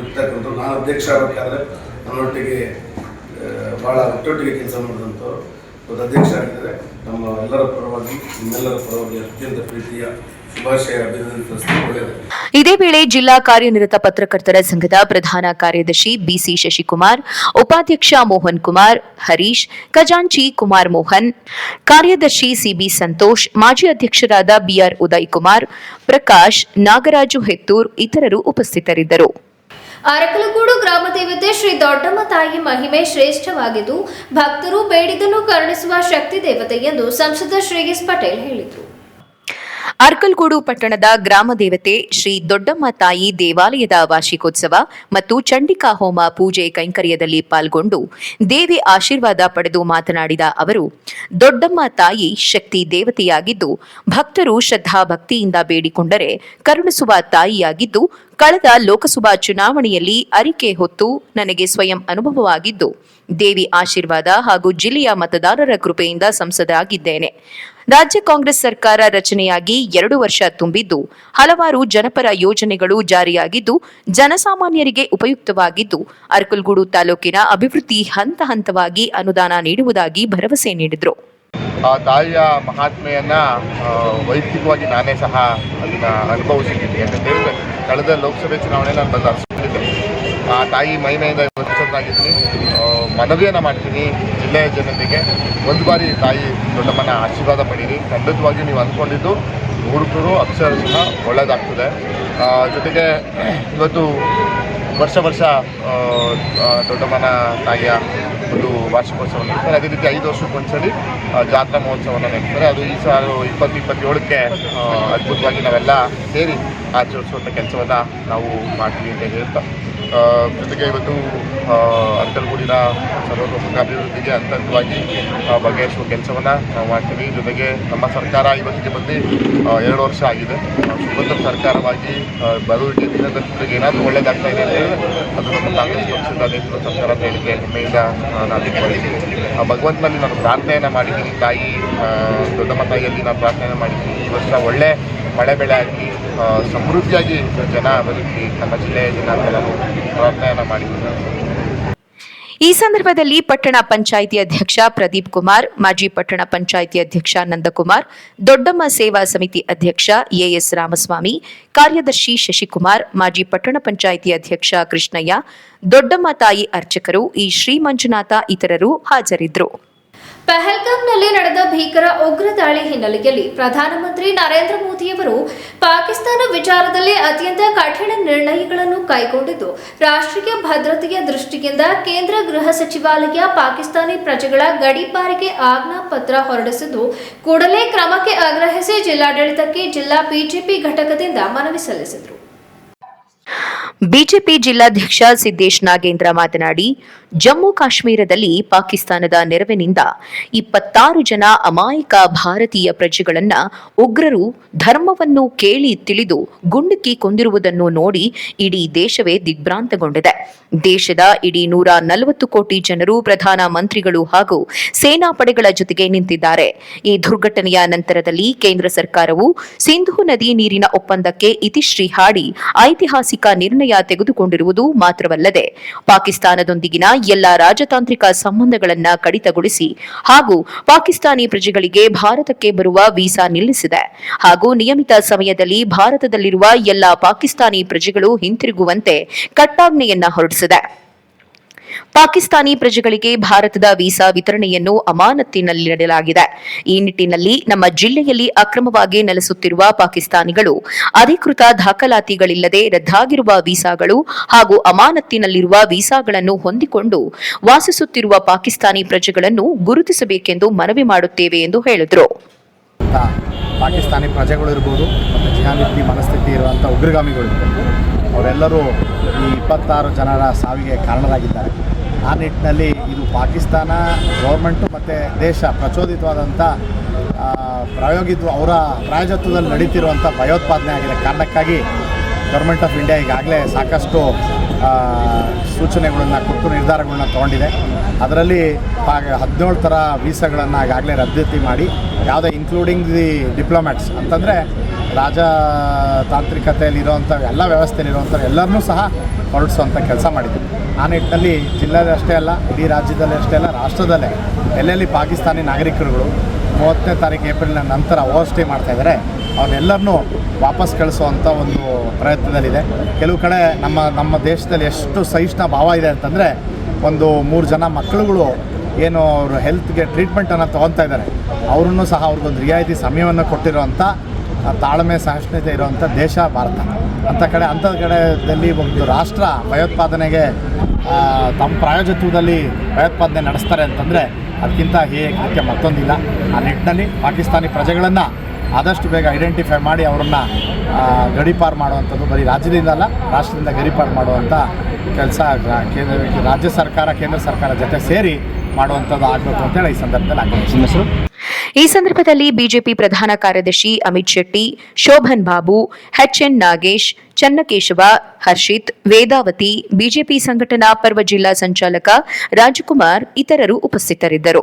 ಇರ್ತಕ್ಕಂಥ ನಾನು ಅಧ್ಯಕ್ಷ ಆಗಬೇಕಾದ್ರೆ ನನ್ನೊಟ್ಟಿಗೆ ಭಾಳ ಒಟ್ಟೊಟ್ಟಿಗೆ ಕೆಲಸ ಮಾಡಿದಂಥವ್ರು ಒಂದು ಅಧ್ಯಕ್ಷ ಆಗಿದ್ದಾರೆ. ನಮ್ಮ ಎಲ್ಲರ ಪರವಾಗಿ ನಿಮ್ಮೆಲ್ಲರ ಪರವಾಗಿ ಅತ್ಯಂತ ಪ್ರೀತಿಯ ಶುಭಾಶಯ ಅಭಿನಂದನೆ. ಇದೇ ವೇಳೆ ಜಿಲ್ಲಾ ಕಾರ್ಯನಿರತ ಪತ್ರಕರ್ತರ ಸಂಘದ ಪ್ರಧಾನ ಕಾರ್ಯದರ್ಶಿ ಬಿಸಿ ಶಶಿಕುಮಾರ್, ಉಪಾಧ್ಯಕ್ಷ ಮೋಹನ್ ಕುಮಾರ್, ಹರೀಶ್, ಖಜಾಂಚಿ ಕುಮಾರ್ ಮೋಹನ್, ಕಾರ್ಯದರ್ಶಿ ಸಿಬಿ ಸಂತೋಷ್, ಮಾಜಿ ಅಧ್ಯಕ್ಷರಾದ ಬಿಆರ್ ಉದಯ್ ಕುಮಾರ್, ಪ್ರಕಾಶ್, ನಾಗರಾಜು ಹೆತ್ತೂರ್ ಇತರರು ಉಪಸ್ಥಿತರಿದ್ದರು. ಅರಕಲಗೂಡು ಗ್ರಾಮ ದೇವತೆ ಶ್ರೀ ದೊಡ್ಡಮ್ಮ ತಾಯಿ ಮಹಿಮೆ ಶ್ರೇಷ್ಠವಾಗಿದ್ದು ಭಕ್ತರು ಬೇಡಿದನ್ನು ಕರುಣಿಸುವ ಶಕ್ತಿ ದೇವತೆ ಎಂದು ಸಂಸದ ಶ್ರೀ ಎಸ್ ಪಟೇಲ್ ಹೇಳಿದರು. ಅರ್ಕಲ್ಗೂಡು ಪಟ್ಟಣದ ಗ್ರಾಮ ದೇವತೆ ಶ್ರೀ ದೊಡ್ಡಮ್ಮ ತಾಯಿ ದೇವಾಲಯದ ವಾರ್ಷಿಕೋತ್ಸವ ಮತ್ತು ಚಂಡಿಕಾ ಹೋಮ ಪೂಜೆ ಕೈಂಕರ್ಯದಲ್ಲಿ ಪಾಲ್ಗೊಂಡು ದೇವಿ ಆಶೀರ್ವಾದ ಪಡೆದು ಮಾತನಾಡಿದ ಅವರು, ದೊಡ್ಡಮ್ಮ ತಾಯಿ ಶಕ್ತಿ ದೇವತೆಯಾಗಿದ್ದು ಭಕ್ತರು ಶ್ರದ್ಧಾ ಭಕ್ತಿಯಿಂದ ಬೇಡಿಕೊಂಡರೆ ಕರುಣಿಸುವ ತಾಯಿಯಾಗಿದ್ದು, ಕಳೆದ ಲೋಕಸಭಾ ಚುನಾವಣೆಯಲ್ಲಿ ಅರಿಕೆ ಹೊತ್ತು ನನಗೆ ಸ್ವಯಂ ಅನುಭವವಾಗಿದ್ದು, ದೇವಿ ಆಶೀರ್ವಾದ ಹಾಗೂ ಜಿಲ್ಲೆಯ ಮತದಾರರ ಕೃಪೆಯಿಂದ ಸಂಸದರಾಗಿದ್ದೇನೆ. ರಾಜ್ಯ ಕಾಂಗ್ರೆಸ್ ಸರ್ಕಾರ ರಚನೆಯಾಗಿ 2 ವರ್ಷ ತುಂಬಿದ್ದು, ಹಲವಾರು ಜನಪರ ಯೋಜನೆಗಳು ಜಾರಿಯಾಗಿದ್ದು, ಜನಸಾಮಾನ್ಯರಿಗೆ ಉಪಯುಕ್ತವಾಗಿದ್ದು, ಅರಕಲಗೂಡು ತಾಲೂಕಿನ ಅಭಿವೃದ್ಧಿ ಹಂತ ಹಂತವಾಗಿ ಅನುದಾನ ನೀಡುವುದಾಗಿ ಭರವಸೆ ನೀಡಿದರು. ಆ ತಾಯಿಯ ಮಹಾತ್ಮೆಯನ್ನ ವೈಯಕ್ತಿಕವಾಗಿ ನಾನೇ ಸಹ ಅದನ್ನ ಅನುಭವಿಸಿದ್ದೀನಿ. ಯಾಕಂತ ಹೇಳಿದ್ರೆ ಕಳೆದ ಲೋಕಸಭೆ ಚುನಾವಣೆ ನಾನು ಬಂದು ಅರ್ಸ್ಕೊಂಡಿದ್ದೆ. ಆ ತಾಯಿ ಮಹಿಮೆಯಿಂದ ಆಗಿದ್ದೀನಿ. ಮನವಿಯನ್ನು ಮಾಡ್ತೀನಿ ಜಿಲ್ಲೆಯ ಜನತೆಗೆ, ಒಂದು ಬಾರಿ ತಾಯಿ ದೊಡ್ಡಮ್ಮನ ಆಶೀರ್ವಾದ ಪಡೀರಿ. ಖಂಡಿತವಾಗಿ ನೀವು ಅಂದ್ಕೊಂಡಿದ್ದು ಹುಡುಗರು ಅಕ್ಷರಶಃ ಒಳ್ಳೆಯದಾಗ್ತದೆ. ಜೊತೆಗೆ ಇವತ್ತು ವರ್ಷ ದೊಡ್ಡಮ್ಮನ ತಾಯಿಯ ಒಂದು ವಾರ್ಷಿಕೋತ್ಸವವನ್ನು ನಡೆಸ್ತಾರೆ. ಅದೇ ರೀತಿ 5 ವರ್ಷಕ್ಕೊಂದ್ಸಲಿ ಜಾತ್ರಾ ಮಹೋತ್ಸವವನ್ನು ನಡೆಸ್ತಾರೆ. ಅದು ಈ ಸಾಲ 2027ಕ್ಕೆ ಅದ್ಭುತವಾಗಿ ನಾವೆಲ್ಲ ಸೇರಿ ಆಚರಿಸುವಂಥ ಕೆಲಸವನ್ನು ನಾವು ಮಾಡ್ತೀವಿ ಅಂತ ಹೇಳ್ತಾ, ಜೊತೆಗೆ ಇವತ್ತು ಅರ್ಕಲ್ಗೂಡಿನ ಸರ್ವತೋಮುಖ ಅಭಿವೃದ್ಧಿಗೆ ಹಂತವಾಗಿ ಬಗೆಹರಿಸುವ ಕೆಲಸವನ್ನು ನಾವು ಮಾಡ್ತೀವಿ. ಜೊತೆಗೆ ನಮ್ಮ ಸರ್ಕಾರ ಇವತ್ತಿಗೆ ಬಂದು 2 ವರ್ಷ ಆಗಿದೆ. ಸುಭದ್ರ ಸರ್ಕಾರವಾಗಿ ಬರುವಿಕೆ ದಿನದಲ್ಲಿಗೆ ಏನಾದರೂ ಒಳ್ಳೆಯದಾಗ್ತಾ ಇದೆ ಅಂತ ಹೇಳಿದ್ರೆ ಅದು ನಮ್ಮ ಕಾಂಗ್ರೆಸ್ ಪಕ್ಷದ ನೇತೃತ್ವ ಸರ್ಕಾರ ಅಂತ ಹೇಳಿದ್ರೆ ಹೆಮ್ಮೆಯಿಂದ ನಾನು ಇಟ್ಕೊಂಡಿದ್ದೀನಿ. ಭಗವಂತನಲ್ಲಿ ನಾನು ಪ್ರಾರ್ಥನೆಯನ್ನು ಮಾಡಿದ್ದೀನಿ. ತಾಯಿ ದೊಡ್ಡಮ್ಮ ತಾಯಿಯಲ್ಲಿ ನಾನು ಪ್ರಾರ್ಥನೆಯನ್ನು ಮಾಡಿದ್ದೀನಿ. ಈ ವರ್ಷ ಒಳ್ಳೆ ಮಳೆ ಬೆಳೆ ಆಗಿ ಸಮೃದ್ಧಿಯಾಗಿ ಜನ ಬದುಕಿ ನಮ್ಮ ಜಿಲ್ಲೆಯ ಜನ ಅಂತ ನಾನು ಪ್ರಾರ್ಥನೆಯನ್ನು ಮಾಡಿದ್ದೀನಿ. ಈ ಸಂದರ್ಭದಲ್ಲಿ ಪಟ್ಟಣ ಪಂಚಾಯಿತಿ ಅಧ್ಯಕ್ಷ ಪ್ರದೀಪ್ ಕುಮಾರ್, ಮಾಜಿ ಪಟ್ಟಣ ಪಂಚಾಯಿತಿ ಅಧ್ಯಕ್ಷ ನಂದಕುಮಾರ್, ದೊಡ್ಡಮ್ಮ ಸೇವಾ ಸಮಿತಿ ಅಧ್ಯಕ್ಷ ಎಎಸ್ ರಾಮಸ್ವಾಮಿ, ಕಾರ್ಯದರ್ಶಿ ಶಶಿಕುಮಾರ್, ಮಾಜಿ ಪಟ್ಟಣ ಪಂಚಾಯಿತಿ ಅಧ್ಯಕ್ಷ ಕೃಷ್ಣಯ್ಯ, ದೊಡ್ಡಮ್ಮ ತಾಯಿ ಅರ್ಚಕರು, ಈ ಶ್ರೀ ಮಂಜುನಾಥ ಇತರರು ಹಾಜರಿದ್ದರು. ಪಹಲ್ಗಾಮ್ನಲ್ಲಿ ನಡೆದ ಭೀಕರ ಉಗ್ರ ದಾಳಿ ಹಿನ್ನೆಲೆಯಲ್ಲಿ ಪ್ರಧಾನಮಂತ್ರಿ ನರೇಂದ್ರ ಮೋದಿಯವರು ಪಾಕಿಸ್ತಾನ ವಿಚಾರದಲ್ಲಿ ಅತ್ಯಂತ ಕಠಿಣ ನಿರ್ಣಯಗಳನ್ನು ಕೈಗೊಂಡಿದ್ದು, ರಾಷ್ಟ್ರೀಯ ಭದ್ರತೆಯ ದೃಷ್ಟಿಯಿಂದ ಕೇಂದ್ರ ಗೃಹ ಸಚಿವಾಲಯ ಪಾಕಿಸ್ತಾನಿ ಪ್ರಜೆಗಳ ಗಡೀಪಾರಿಗೆ ಆಜ್ಞಾ ಪತ್ರ ಹೊರಡಿಸಿದ್ದು, ಕೂಡಲೇ ಕ್ರಮಕ್ಕೆ ಆಗ್ರಹಿಸಿ ಜಿಲ್ಲಾಡಳಿತಕ್ಕೆ ಜಿಲ್ಲಾ ಬಿಜೆಪಿ ಘಟಕದಿಂದ ಮನವಿ ಸಲ್ಲಿಸಿದರು. ಬಿಜೆಪಿ ಜಿಲ್ಲಾಧ್ಯಕ್ಷ ಸಿದ್ದೇಶ್ ನಾಗೇಂದ್ರ ಮಾತನಾಡಿ, ಜಮ್ಮು ಕಾಶ್ಮೀರದಲ್ಲಿ ಪಾಕಿಸ್ತಾನದ ನೆರವಿನಿಂದ 26 ಜನ ಅಮಾಯಕ ಭಾರತೀಯ ಪ್ರಜೆಗಳನ್ನ ಉಗ್ರರು ಧರ್ಮವನ್ನು ಕೇಳಿ ತಿಳಿದು ಗುಂಡಿಕ್ಕಿ ಕೊಂದಿರುವುದನ್ನು ನೋಡಿ ಇಡೀ ದೇಶವೇ ದಿಗ್ಭ್ರಾಂತಗೊಂಡಿದೆ. ದೇಶದ ಇಡೀ 140 ಕೋಟಿ ಜನರು ಪ್ರಧಾನ ಮಂತ್ರಿಗಳು ಹಾಗೂ ಸೇನಾ ಪಡೆಗಳ ಜೊತೆಗೆ ನಿಂತಿದ್ದಾರೆ. ಈ ದುರ್ಘಟನೆಯ ನಂತರದಲ್ಲಿ ಕೇಂದ್ರ ಸರ್ಕಾರವು ಸಿಂಧೂ ನದಿ ನೀರಿನ ಒಪ್ಪಂದಕ್ಕೆ ಇತಿಶ್ರೀ ಹಾಡಿ ಐತಿಹಾಸಿಕ ನಿರ್ಣಯ ತೆಗೆದುಕೊಂಡಿರುವುದು ಮಾತ್ರವಲ್ಲದೆ ಪಾಕಿಸ್ತಾನದೊಂದಿಗಿನ ಎಲ್ಲಾ ರಾಜತಾಂತ್ರಿಕ ಸಂಬಂಧಗಳನ್ನು ಕಡಿತಗೊಳಿಸಿ ಹಾಗೂ ಪಾಕಿಸ್ತಾನಿ ಪ್ರಜೆಗಳಿಗೆ ಭಾರತಕ್ಕೆ ಬರುವ ವೀಸಾ ನಿಲ್ಲಿಸಿದೆ ಹಾಗೂ ನಿಯಮಿತ ಸಮಯದಲ್ಲಿ ಭಾರತದಲ್ಲಿರುವ ಎಲ್ಲಾ ಪಾಕಿಸ್ತಾನಿ ಪ್ರಜೆಗಳು ಹಿಂತಿರುಗುವಂತೆ ಕಟ್ಟಾಜ್ಞೆಯನ್ನ ಹೊರಡಿಸಿದೆ. ಪಾಕಿಸ್ತಾನಿ ಪ್ರಜೆಗಳಿಗೆ ಭಾರತದ ವೀಸಾ ವಿತರಣೆಯನ್ನು ಅಮಾನತ್ತಿನಲ್ಲಿಡಲಾಗಿದೆ. ಈ ನಿಟ್ಟಿನಲ್ಲಿ ನಮ್ಮ ಜಿಲ್ಲೆಯಲ್ಲಿ ಅಕ್ರಮವಾಗಿ ನೆಲೆಸುತ್ತಿರುವ ಪಾಕಿಸ್ತಾನಿಗಳು ಅಧಿಕೃತ ದಾಖಲಾತಿಗಳಿಲ್ಲದೆ ರದ್ದಾಗಿರುವ ವೀಸಾಗಳು ಹಾಗೂ ಅಮಾನತ್ತಿನಲ್ಲಿರುವ ವೀಸಾಗಳನ್ನು ಹೊಂದಿಕೊಂಡು ವಾಸಿಸುತ್ತಿರುವ ಪಾಕಿಸ್ತಾನಿ ಪ್ರಜೆಗಳನ್ನು ಗುರುತಿಸಬೇಕೆಂದು ಮನವಿ ಮಾಡುತ್ತೇವೆ ಎಂದು ಹೇಳಿದರು. ಪಾಕಿಸ್ತಾನಿ ಪ್ರಜೆಗಳು ಇರ್ಬೋದು ಮತ್ತು ಜಿಹಾದಿ ಮನಸ್ಥಿತಿ ಇರುವಂಥ ಉಗ್ರಗಾಮಿಗಳು ಅವರೆಲ್ಲರೂ ಈ 26 ಜನರ ಸಾವಿಗೆ ಕಾರಣರಾಗಿದ್ದಾರೆ. ಆ ನಿಟ್ಟಿನಲ್ಲಿ ಇದು ಪಾಕಿಸ್ತಾನ ಗೌರ್ಮೆಂಟು ಮತ್ತು ದೇಶ ಪ್ರಚೋದಿತವಾದಂಥ ಅವರ ಪ್ರಾಯೋಜತ್ವದಲ್ಲಿ ನಡೀತಿರುವಂಥ ಭಯೋತ್ಪಾದನೆ ಆಗಿದೆ. ಕಾರಣಕ್ಕಾಗಿ ಗೌರ್ಮೆಂಟ್ ಆಫ್ ಇಂಡಿಯಾ ಈಗಾಗಲೇ ಸಾಕಷ್ಟು ಸೂಚನೆಗಳನ್ನು ಕೊಟ್ಟು ನಿರ್ಧಾರಗಳನ್ನ ತೊಗೊಂಡಿದೆ. ಅದರಲ್ಲಿ 17 ಥರ ವೀಸಾಗಳನ್ನು ಈಗಾಗಲೇ ರದ್ದತಿ ಮಾಡಿ, ಯಾವುದೇ ಇನ್ಕ್ಲೂಡಿಂಗ್ ದಿ ಡಿಪ್ಲೊಮ್ಯಾಟ್ಸ್ ಅಂತಂದರೆ ರಾಜತಾಂತ್ರಿಕತೆಯಲ್ಲಿರುವಂಥ ಎಲ್ಲ ವ್ಯವಸ್ಥೆಯಲ್ಲಿರುವಂಥ ಎಲ್ಲರನ್ನೂ ಸಹ ಹೊರಡಿಸುವಂಥ ಕೆಲಸ ಮಾಡಿದ್ದೀವಿ. ಆ ನಿಟ್ಟಿನಲ್ಲಿ ಜಿಲ್ಲೆಯಲ್ಲಿ ಅಷ್ಟೇ ಅಲ್ಲ, ಇಡೀ ರಾಜ್ಯದಲ್ಲಿ ಅಷ್ಟೇ ಅಲ್ಲ, ರಾಷ್ಟ್ರದಲ್ಲೇ ಎಲ್ಲೆಲ್ಲಿ ಪಾಕಿಸ್ತಾನಿ ನಾಗರಿಕರುಗಳು 30ನೇ ತಾರೀಕು ಏಪ್ರಿಲ್ನ ನಂತರ ಓವರ್ ಸ್ಟೇ ಮಾಡ್ತಾಯಿದ್ದಾರೆ ಅವನ್ನೆಲ್ಲರನ್ನೂ ವಾಪಸ್ ಕಳಿಸುವಂಥ ಒಂದು ಪ್ರಯತ್ನದಲ್ಲಿದೆ. ಕೆಲವು ಕಡೆ ನಮ್ಮ ದೇಶದಲ್ಲಿ ಎಷ್ಟು ಸಹಿಷ್ಣು ಭಾವ ಇದೆ ಅಂತಂದರೆ, ಒಂದು 3 ಜನ ಮಕ್ಕಳುಗಳು ಏನು ಅವರು ಹೆಲ್ತ್ಗೆ ಟ್ರೀಟ್ಮೆಂಟನ್ನು ತೊಗೊತಾ ಇದ್ದಾರೆ, ಅವ್ರನ್ನೂ ಸಹ ಅವ್ರಿಗೊಂದು ರಿಯಾಯಿತಿ ಸಮಯವನ್ನು ಕೊಟ್ಟಿರುವಂಥ ತಾಳ್ಮೆ ಸಹಿಷ್ಣುತೆ ಇರುವಂಥ ದೇಶ ಭಾರತ. ಅಂಥ ಕಡೆಯಲ್ಲಿ ಒಂದು ರಾಷ್ಟ್ರ ಭಯೋತ್ಪಾದನೆಗೆ ತಮ್ಮ ಪ್ರಾಯೋಜತ್ವದಲ್ಲಿ ಭಯೋತ್ಪಾದನೆ ನಡೆಸ್ತಾರೆ ಅಂತಂದರೆ ಅದಕ್ಕಿಂತ ಹೇಗೆ ಕೃತ್ಯ ಮತ್ತೊಂದಿಲ್ಲ. ಆ ನಿಟ್ಟಿನಲ್ಲಿ ಪಾಕಿಸ್ತಾನಿ ಪ್ರಜೆಗಳನ್ನು ಆದಷ್ಟು ಬೇಗ ಐಡೆಂಟಿಫೈ ಮಾಡಿ ಅವರನ್ನು ಗಡೀಪಾರು ಮಾಡುವಂಥದ್ದು, ಬರೀ ರಾಜ್ಯದಿಂದ ಅಲ್ಲ ರಾಷ್ಟ್ರದಿಂದ ಗಡೀಪಾರು ಮಾಡುವಂಥ ಕೆಲಸ ರಾಜ್ಯ ಸರ್ಕಾರ ಕೇಂದ್ರ ಸರ್ಕಾರ ಜೊತೆ ಸೇರಿ ಮಾಡುವಂಥದ್ದು ಆಗಬೇಕು ಅಂತೇಳಿ ಈ ಸಂದರ್ಭದಲ್ಲಿ ಆಗ್ರಹಿಸಿದರು. ಈ ಸಂದರ್ಭದಲ್ಲಿ ಬಿಜೆಪಿ ಪ್ರಧಾನ ಕಾರ್ಯದರ್ಶಿ ಅಮಿತ್ ಶೆಟ್ಟಿ, ಶೋಭನ್ ಬಾಬು, ಎಚ್ಎನ್ ನಾಗೇಶ್, ಚನ್ನಕೇಶವ, ಹರ್ಷಿತ್, ವೇದಾವತಿ, ಬಿಜೆಪಿ ಸಂಘಟನಾ ಪರ್ವ ಜಿಲ್ಲಾ ಸಂಚಾಲಕ ರಾಜಕುಮಾರ್ ಇತರರು ಉಪಸ್ಥಿತರಿದ್ದರು.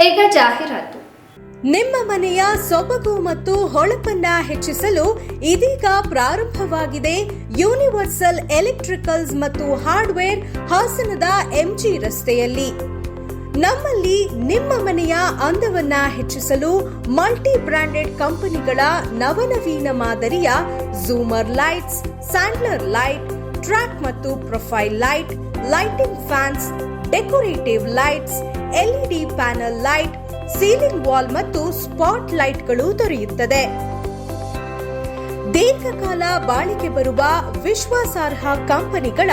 ಈಗ ಜಾಹೀರಾತು. ನಿಮ್ಮ ಮನೆಯ ಸೊಬಗು ಮತ್ತು ಹೊಳಪನ್ನ ಹೆಚ್ಚಿಸಲು ಇದೀಗ ಪ್ರಾರಂಭವಾಗಿದೆ ಯೂನಿವರ್ಸಲ್ ಎಲೆಕ್ಟ್ರಿಕಲ್ಸ್ ಮತ್ತು ಹಾರ್ಡ್ವೇರ್, ಹಾಸನದ ಎಂಜಿ ರಸ್ತೆಯಲ್ಲಿ. ನಮ್ಮಲ್ಲಿ ನಿಮ್ಮ ಮನೆಯ ಅಂದವನ್ನ ಹೆಚ್ಚಿಸಲು ಮಲ್ಟಿ ಬ್ರಾಂಡೆಡ್ ಕಂಪನಿಗಳ ನವನವೀನ ಮಾದರಿಯ ಝೂಮರ್ ಲೈಟ್ಸ್, ಸ್ಯಾಂಡ್ಲರ್ ಲೈಟ್, ಟ್ರ್ಯಾಕ್ ಮತ್ತು profile light, lighting fans, decorative lights, LED panel light, ceiling wall ಮತ್ತು ಸ್ಪಾಟ್ ಲೈಟ್ಗಳು ದೊರೆಯುತ್ತದೆ. ದೀರ್ಘಕಾಲ ಬಾಳಿಕೆ ಬರುವ ವಿಶ್ವಾಸಾರ್ಹ ಕಂಪನಿಗಳ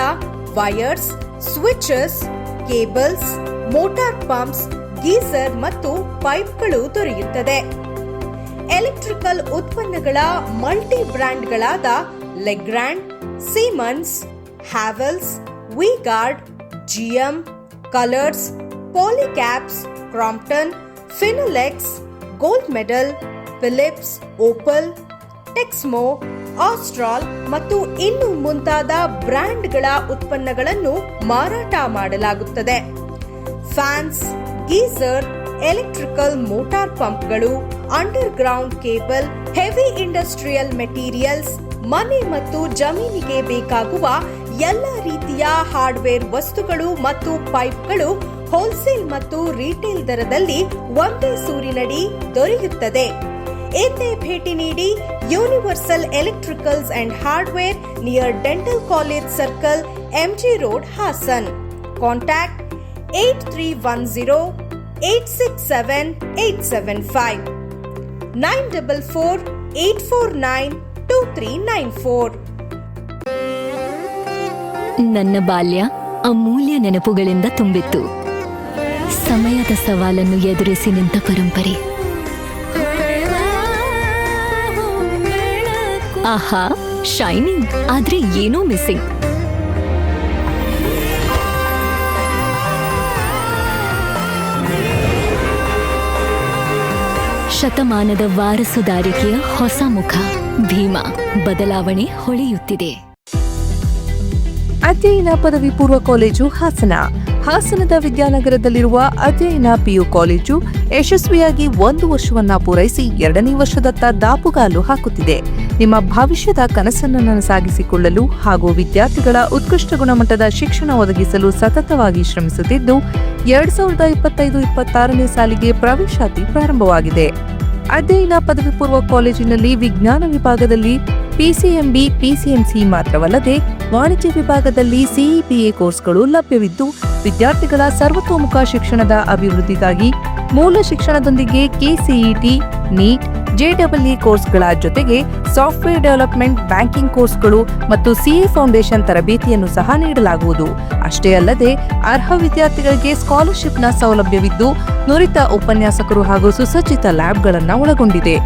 wires, switches, cables, motor pumps, geyser ಮತ್ತು ಪೈಪ್ಗಳು ದೊರೆಯುತ್ತದೆ. ಎಲೆಕ್ಟ್ರಿಕಲ್ ಉತ್ಪನ್ನಗಳ ಮಲ್ಟಿ ಬ್ರ್ಯಾಂಡ್ಗಳಾದ Legrand, Siemens, Havells, V Guard, GM, colours, Polycabs, Crompton, Finolex, Gold Medal, Philips, Opal, Texmo, Astral ಮತ್ತು ಇನ್ನು ಮುಂತಾದ ಬ್ರ್ಯಾಂಡ್ಗಳ ಉತ್ಪನ್ನಗಳನ್ನು ಮಾರಾಟ ಮಾಡಲಾಗುತ್ತದೆ. ಫ್ಯಾನ್ಸ್, ಗೀಸರ್, ಎಲೆಕ್ಟ್ರಿಕಲ್ ಮೋಟಾರ್ ಪಂಪ್ಗಳು, under ground cable, heavy industrial materials, ಮನೆ ಮತ್ತು ಜಮೀನಿಗೆ ಬೇಕಾಗುವ ಎಲ್ಲ ರೀತಿಯ ಹಾರ್ಡ್ವೇರ್ ವಸ್ತುಗಳು ಮತ್ತು ಪೈಪ್ಗಳು ಹೋಲ್ಸೇಲ್ ಮತ್ತು ರಿಟೇಲ್ ದರದಲ್ಲಿ ಒಂದೇ ಸೂರಿನಡಿ ದೊರೆಯುತ್ತದೆ. ಎಂದೇ ಭೇಟಿ ನೀಡಿ universal electricals and hardware near dental college circle, MG road, Hassan. Contact 8310867875 944-849-2394. ನನ್ನ ಬಾಲ್ಯ ಅಮೂಲ್ಯ ನೆನಪುಗಳಿಂದ ತುಂಬಿತ್ತು. ಸಮಯದ ಸವಾಲನ್ನು ಎದುರಿಸಿ ನಿಂತ ಪರಂಪರೆ. ಆಹಾ, ಶೈನಿಂಗ್, ಆದ್ರೆ ಏನೋ ಮಿಸ್ಸಿಂಗ್. ಶತಮಾನದ ವಾರಸುದಾರಿಕೆಯ ಹೊಸ ಮುಖ ಭೀಮಾ. ಬದಲಾವಣೆ ಹೊಳೆಯುತ್ತಿದೆ. ಅಧ್ಯಯನ ಪದವಿ ಪೂರ್ವ ಕಾಲೇಜು ಹಾಸನ. ಹಾಸನದ ವಿದ್ಯಾನಗರದಲ್ಲಿರುವ ಅಧ್ಯಯನ ಪಿಯು ಕಾಲೇಜು ಯಶಸ್ವಿಯಾಗಿ 1 ವರ್ಷವನ್ನ ಪೂರೈಸಿ 2ನೇ ವರ್ಷದತ್ತ ದಾಪುಗಾಲು ಹಾಕುತ್ತಿದೆ. ನಿಮ್ಮ ಭವಿಷ್ಯದ ಕನಸನ್ನು ನನಸಾಗಿಸಿಕೊಳ್ಳಲು ಹಾಗೂ ವಿದ್ಯಾರ್ಥಿಗಳ ಉತ್ಕೃಷ್ಟ ಗುಣಮಟ್ಟದ ಶಿಕ್ಷಣ ಒದಗಿಸಲು ಸತತವಾಗಿ ಶ್ರಮಿಸುತ್ತಿದ್ದು 2025-26ನೇ ಸಾಲಿಗೆ ಪ್ರವೇಶಾತಿ ಪ್ರಾರಂಭವಾಗಿದೆ. ಅಧ್ಯಯನ ಪದವಿ ಪೂರ್ವ ಕಾಲೇಜಿನಲ್ಲಿ ವಿಜ್ಞಾನ ವಿಭಾಗದಲ್ಲಿ ಪಿಸಿಎಂಬಿ, ಪಿಸಿಎಂಸಿ ಮಾತ್ರವಲ್ಲದೆ ವಾಣಿಜ್ಯ ವಿಭಾಗದಲ್ಲಿ ಸಿಇಪಿಎ ಕೋರ್ಸ್ಗಳು ಲಭ್ಯವಿದ್ದು, ವಿದ್ಯಾರ್ಥಿಗಳ ಸರ್ವತೋಮುಖ ಶಿಕ್ಷಣದ ಅಭಿವೃದ್ಧಿಗಾಗಿ ಮೂಲ ಶಿಕ್ಷಣದೊಂದಿಗೆ ಕೆಸಿಇಟಿ, ನೀಟ್, ಜೆಡಬ್ಲ್ಇ ಕೋರ್ಸ್ಗಳ ಜೊತೆಗೆ ಸಾಫ್ಟ್ವೇರ್ ಡೆವಲಪ್ಮೆಂಟ್, ಬ್ಯಾಂಕಿಂಗ್ ಕೋರ್ಸ್ಗಳು ಮತ್ತು ಸಿಎ ಫೌಂಡೇಶನ್ ತರಬೇತಿಯನ್ನು ಸಹ ನೀಡಲಾಗುವುದು. ಅಷ್ಟೇ ಅಲ್ಲದೆ ಅರ್ಹ ವಿದ್ಯಾರ್ಥಿಗಳಿಗೆ ಸ್ಕಾಲರ್ಶಿಪ್ನ ಸೌಲಭ್ಯವಿದ್ದು, ನುರಿತ ಉಪನ್ಯಾಸಕರು ಹಾಗೂ ಸುಸಜ್ಜಿತ ಲ್ಯಾಬ್ಗಳನ್ನು ಒಳಗೊಂಡಿದೆ.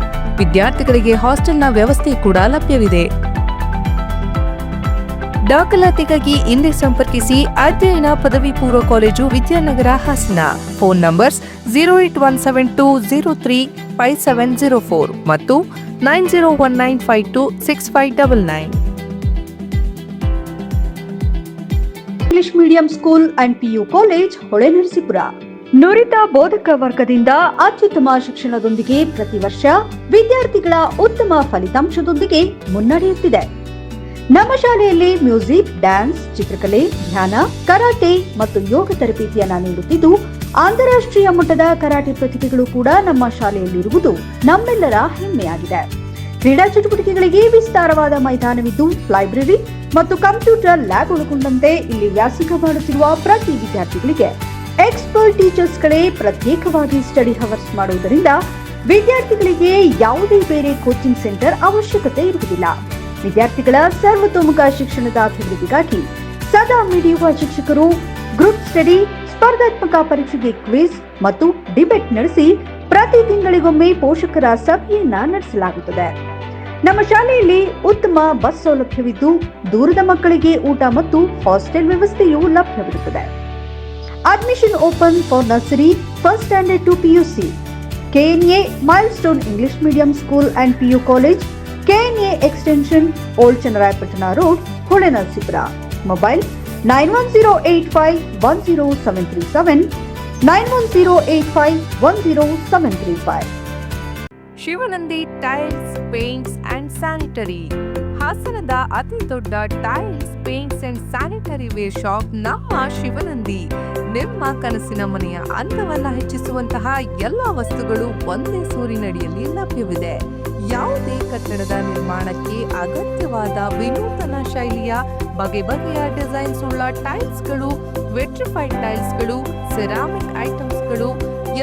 ವಿದ್ಯಾರ್ಥಿಗಳಿಗೆ ಹಾಸ್ಟೆಲ್ನ ವ್ಯವಸ್ಥೆ ಕೂಡ ಲಭ್ಯವಿದೆ. ದಾಖಲಾತಿಗಾಗಿ ಹಿಂದೆ ಸಂಪರ್ಕಿಸಿ ಅಧ್ಯಯನ ಪದವಿ ಪೂರ್ವ college, Vidyanagar, Hassan. Phone numbers 08172035704 ಮತ್ತು 9019526599. English medium school and PU college, Holenarasipura. ನುರಿತ ಬೋಧಕ ವರ್ಗದಿಂದ ಅತ್ಯುತ್ತಮ ಶಿಕ್ಷಣದೊಂದಿಗೆ ಪ್ರತಿ ವರ್ಷ ವಿದ್ಯಾರ್ಥಿಗಳ ಉತ್ತಮ ಫಲಿತಾಂಶದೊಂದಿಗೆ ಮುನ್ನಡೆಯುತ್ತಿದೆ. ನಮ್ಮ ಶಾಲೆಯಲ್ಲಿ ಮ್ಯೂಸಿಕ್, ಡ್ಯಾನ್ಸ್, ಚಿತ್ರಕಲೆ, ಧ್ಯಾನ, ಕರಾಟೆ ಮತ್ತು ಯೋಗ ತರಬೇತಿಯನ್ನ ನೀಡುತ್ತಿದ್ದು, ಅಂತಾರಾಷ್ಟ್ರೀಯ ಮಟ್ಟದ ಕರಾಟೆ ಪ್ರತಿಭೆಗಳು ಕೂಡ ನಮ್ಮ ಶಾಲೆಯಲ್ಲಿರುವುದು ನಮ್ಮೆಲ್ಲರ ಹೆಮ್ಮೆಯಾಗಿದೆ. ಕ್ರೀಡಾ ಚಟುವಟಿಕೆಗಳಿಗೆ ವಿಸ್ತಾರವಾದ ಮೈದಾನವಿದ್ದು, ಲೈಬ್ರರಿ ಮತ್ತು ಕಂಪ್ಯೂಟರ್ ಲ್ಯಾಬ್ ಒಳಗೊಂಡಂತೆ ಇಲ್ಲಿ ವ್ಯಾಸಂಗ ಮಾಡುತ್ತಿರುವ ಪ್ರತಿ ವಿದ್ಯಾರ್ಥಿಗಳಿಗೆ ಎಕ್ಸ್ಪರ್ಟ್ ಟೀಚರ್ಸ್ಗಳೇ ಪ್ರತ್ಯೇಕವಾಗಿ ಸ್ಟಡಿ ಹವರ್ಸ್ ಮಾಡುವುದರಿಂದ ವಿದ್ಯಾರ್ಥಿಗಳಿಗೆ ಯಾವುದೇ ಬೇರೆ ಕೋಚಿಂಗ್ ಸೆಂಟರ್ ಅವಶ್ಯಕತೆ ಇರುವುದಿಲ್ಲ. ವಿದ್ಯಾರ್ಥಿಗಳ ಸರ್ವತೋಮುಖ ಶಿಕ್ಷಣದ ಅಭಿವೃದ್ಧಿಗಾಗಿ ಸದಾ ಮಿಡಿಯುವ ಶಿಕ್ಷಕರು ಗ್ರೂಪ್ ಸ್ಟಡಿ, ಸ್ಪರ್ಧಾತ್ಮಕ ಪರೀಕ್ಷೆಗೆ ಕ್ವಿಜ್ ಮತ್ತು ಡಿಬೇಟ್ ನಡೆಸಿ ಪ್ರತಿ ತಿಂಗಳಿಗೊಮ್ಮೆ ಪೋಷಕರ ಸಭೆಯನ್ನ ನಡೆಸಲಾಗುತ್ತದೆ. ನಮ್ಮ ಶಾಲೆಯಲ್ಲಿ ಉತ್ತಮ ಬಸ್ ಸೌಲಭ್ಯವಿದ್ದು ದೂರದ ಮಕ್ಕಳಿಗೆ ಊಟ ಮತ್ತು ಹಾಸ್ಟೆಲ್ ವ್ಯವಸ್ಥೆಯೂ ಲಭ್ಯವಿರುತ್ತದೆ. Admission open for nursery, first standard to PUC. KNA Milestone English Medium School and PU College, KNA Extension, Old Chennaraipatna Road, Holenarsipura. Mobile 9108510737, 9108510735. Shivanandi tiles, paints and sanitary. ಹಾಸನದ ಅತಿ ದೊಡ್ಡ tiles, paints and sanitary wear shop ನಮ್ಮ ಶಿವನಂದಿ. ನಿಮ್ಮ ಕನಸಿನ ಮನೆಯ ಅಂತವನ್ನ ಹೆಚ್ಚಿಸುವಂತಹ ಎಲ್ಲಾ ವಸ್ತುಗಳು ಒಂದೇ ಸೂರಿನಡಿಯಲ್ಲಿ ಲಭ್ಯವಿದೆ. ಯಾವುದೇ ಕಟ್ಟಡದ ನಿರ್ಮಾಣಕ್ಕೆ ಅಗತ್ಯವಾದ ವಿನೂತನ ಶೈಲಿಯ ಬಗೆ ಬಗೆಯ ಡಿಸೈನ್ಸ್ ಉಳ್ಳ ಟೈಲ್ಸ್ಗಳು, ವೆಟ್ರಿಫೈಡ್ ಟೈಲ್ಸ್ಗಳು, ಸೆರಾಮಿಕ್ ಐಟಮ್ಸ್ಗಳು,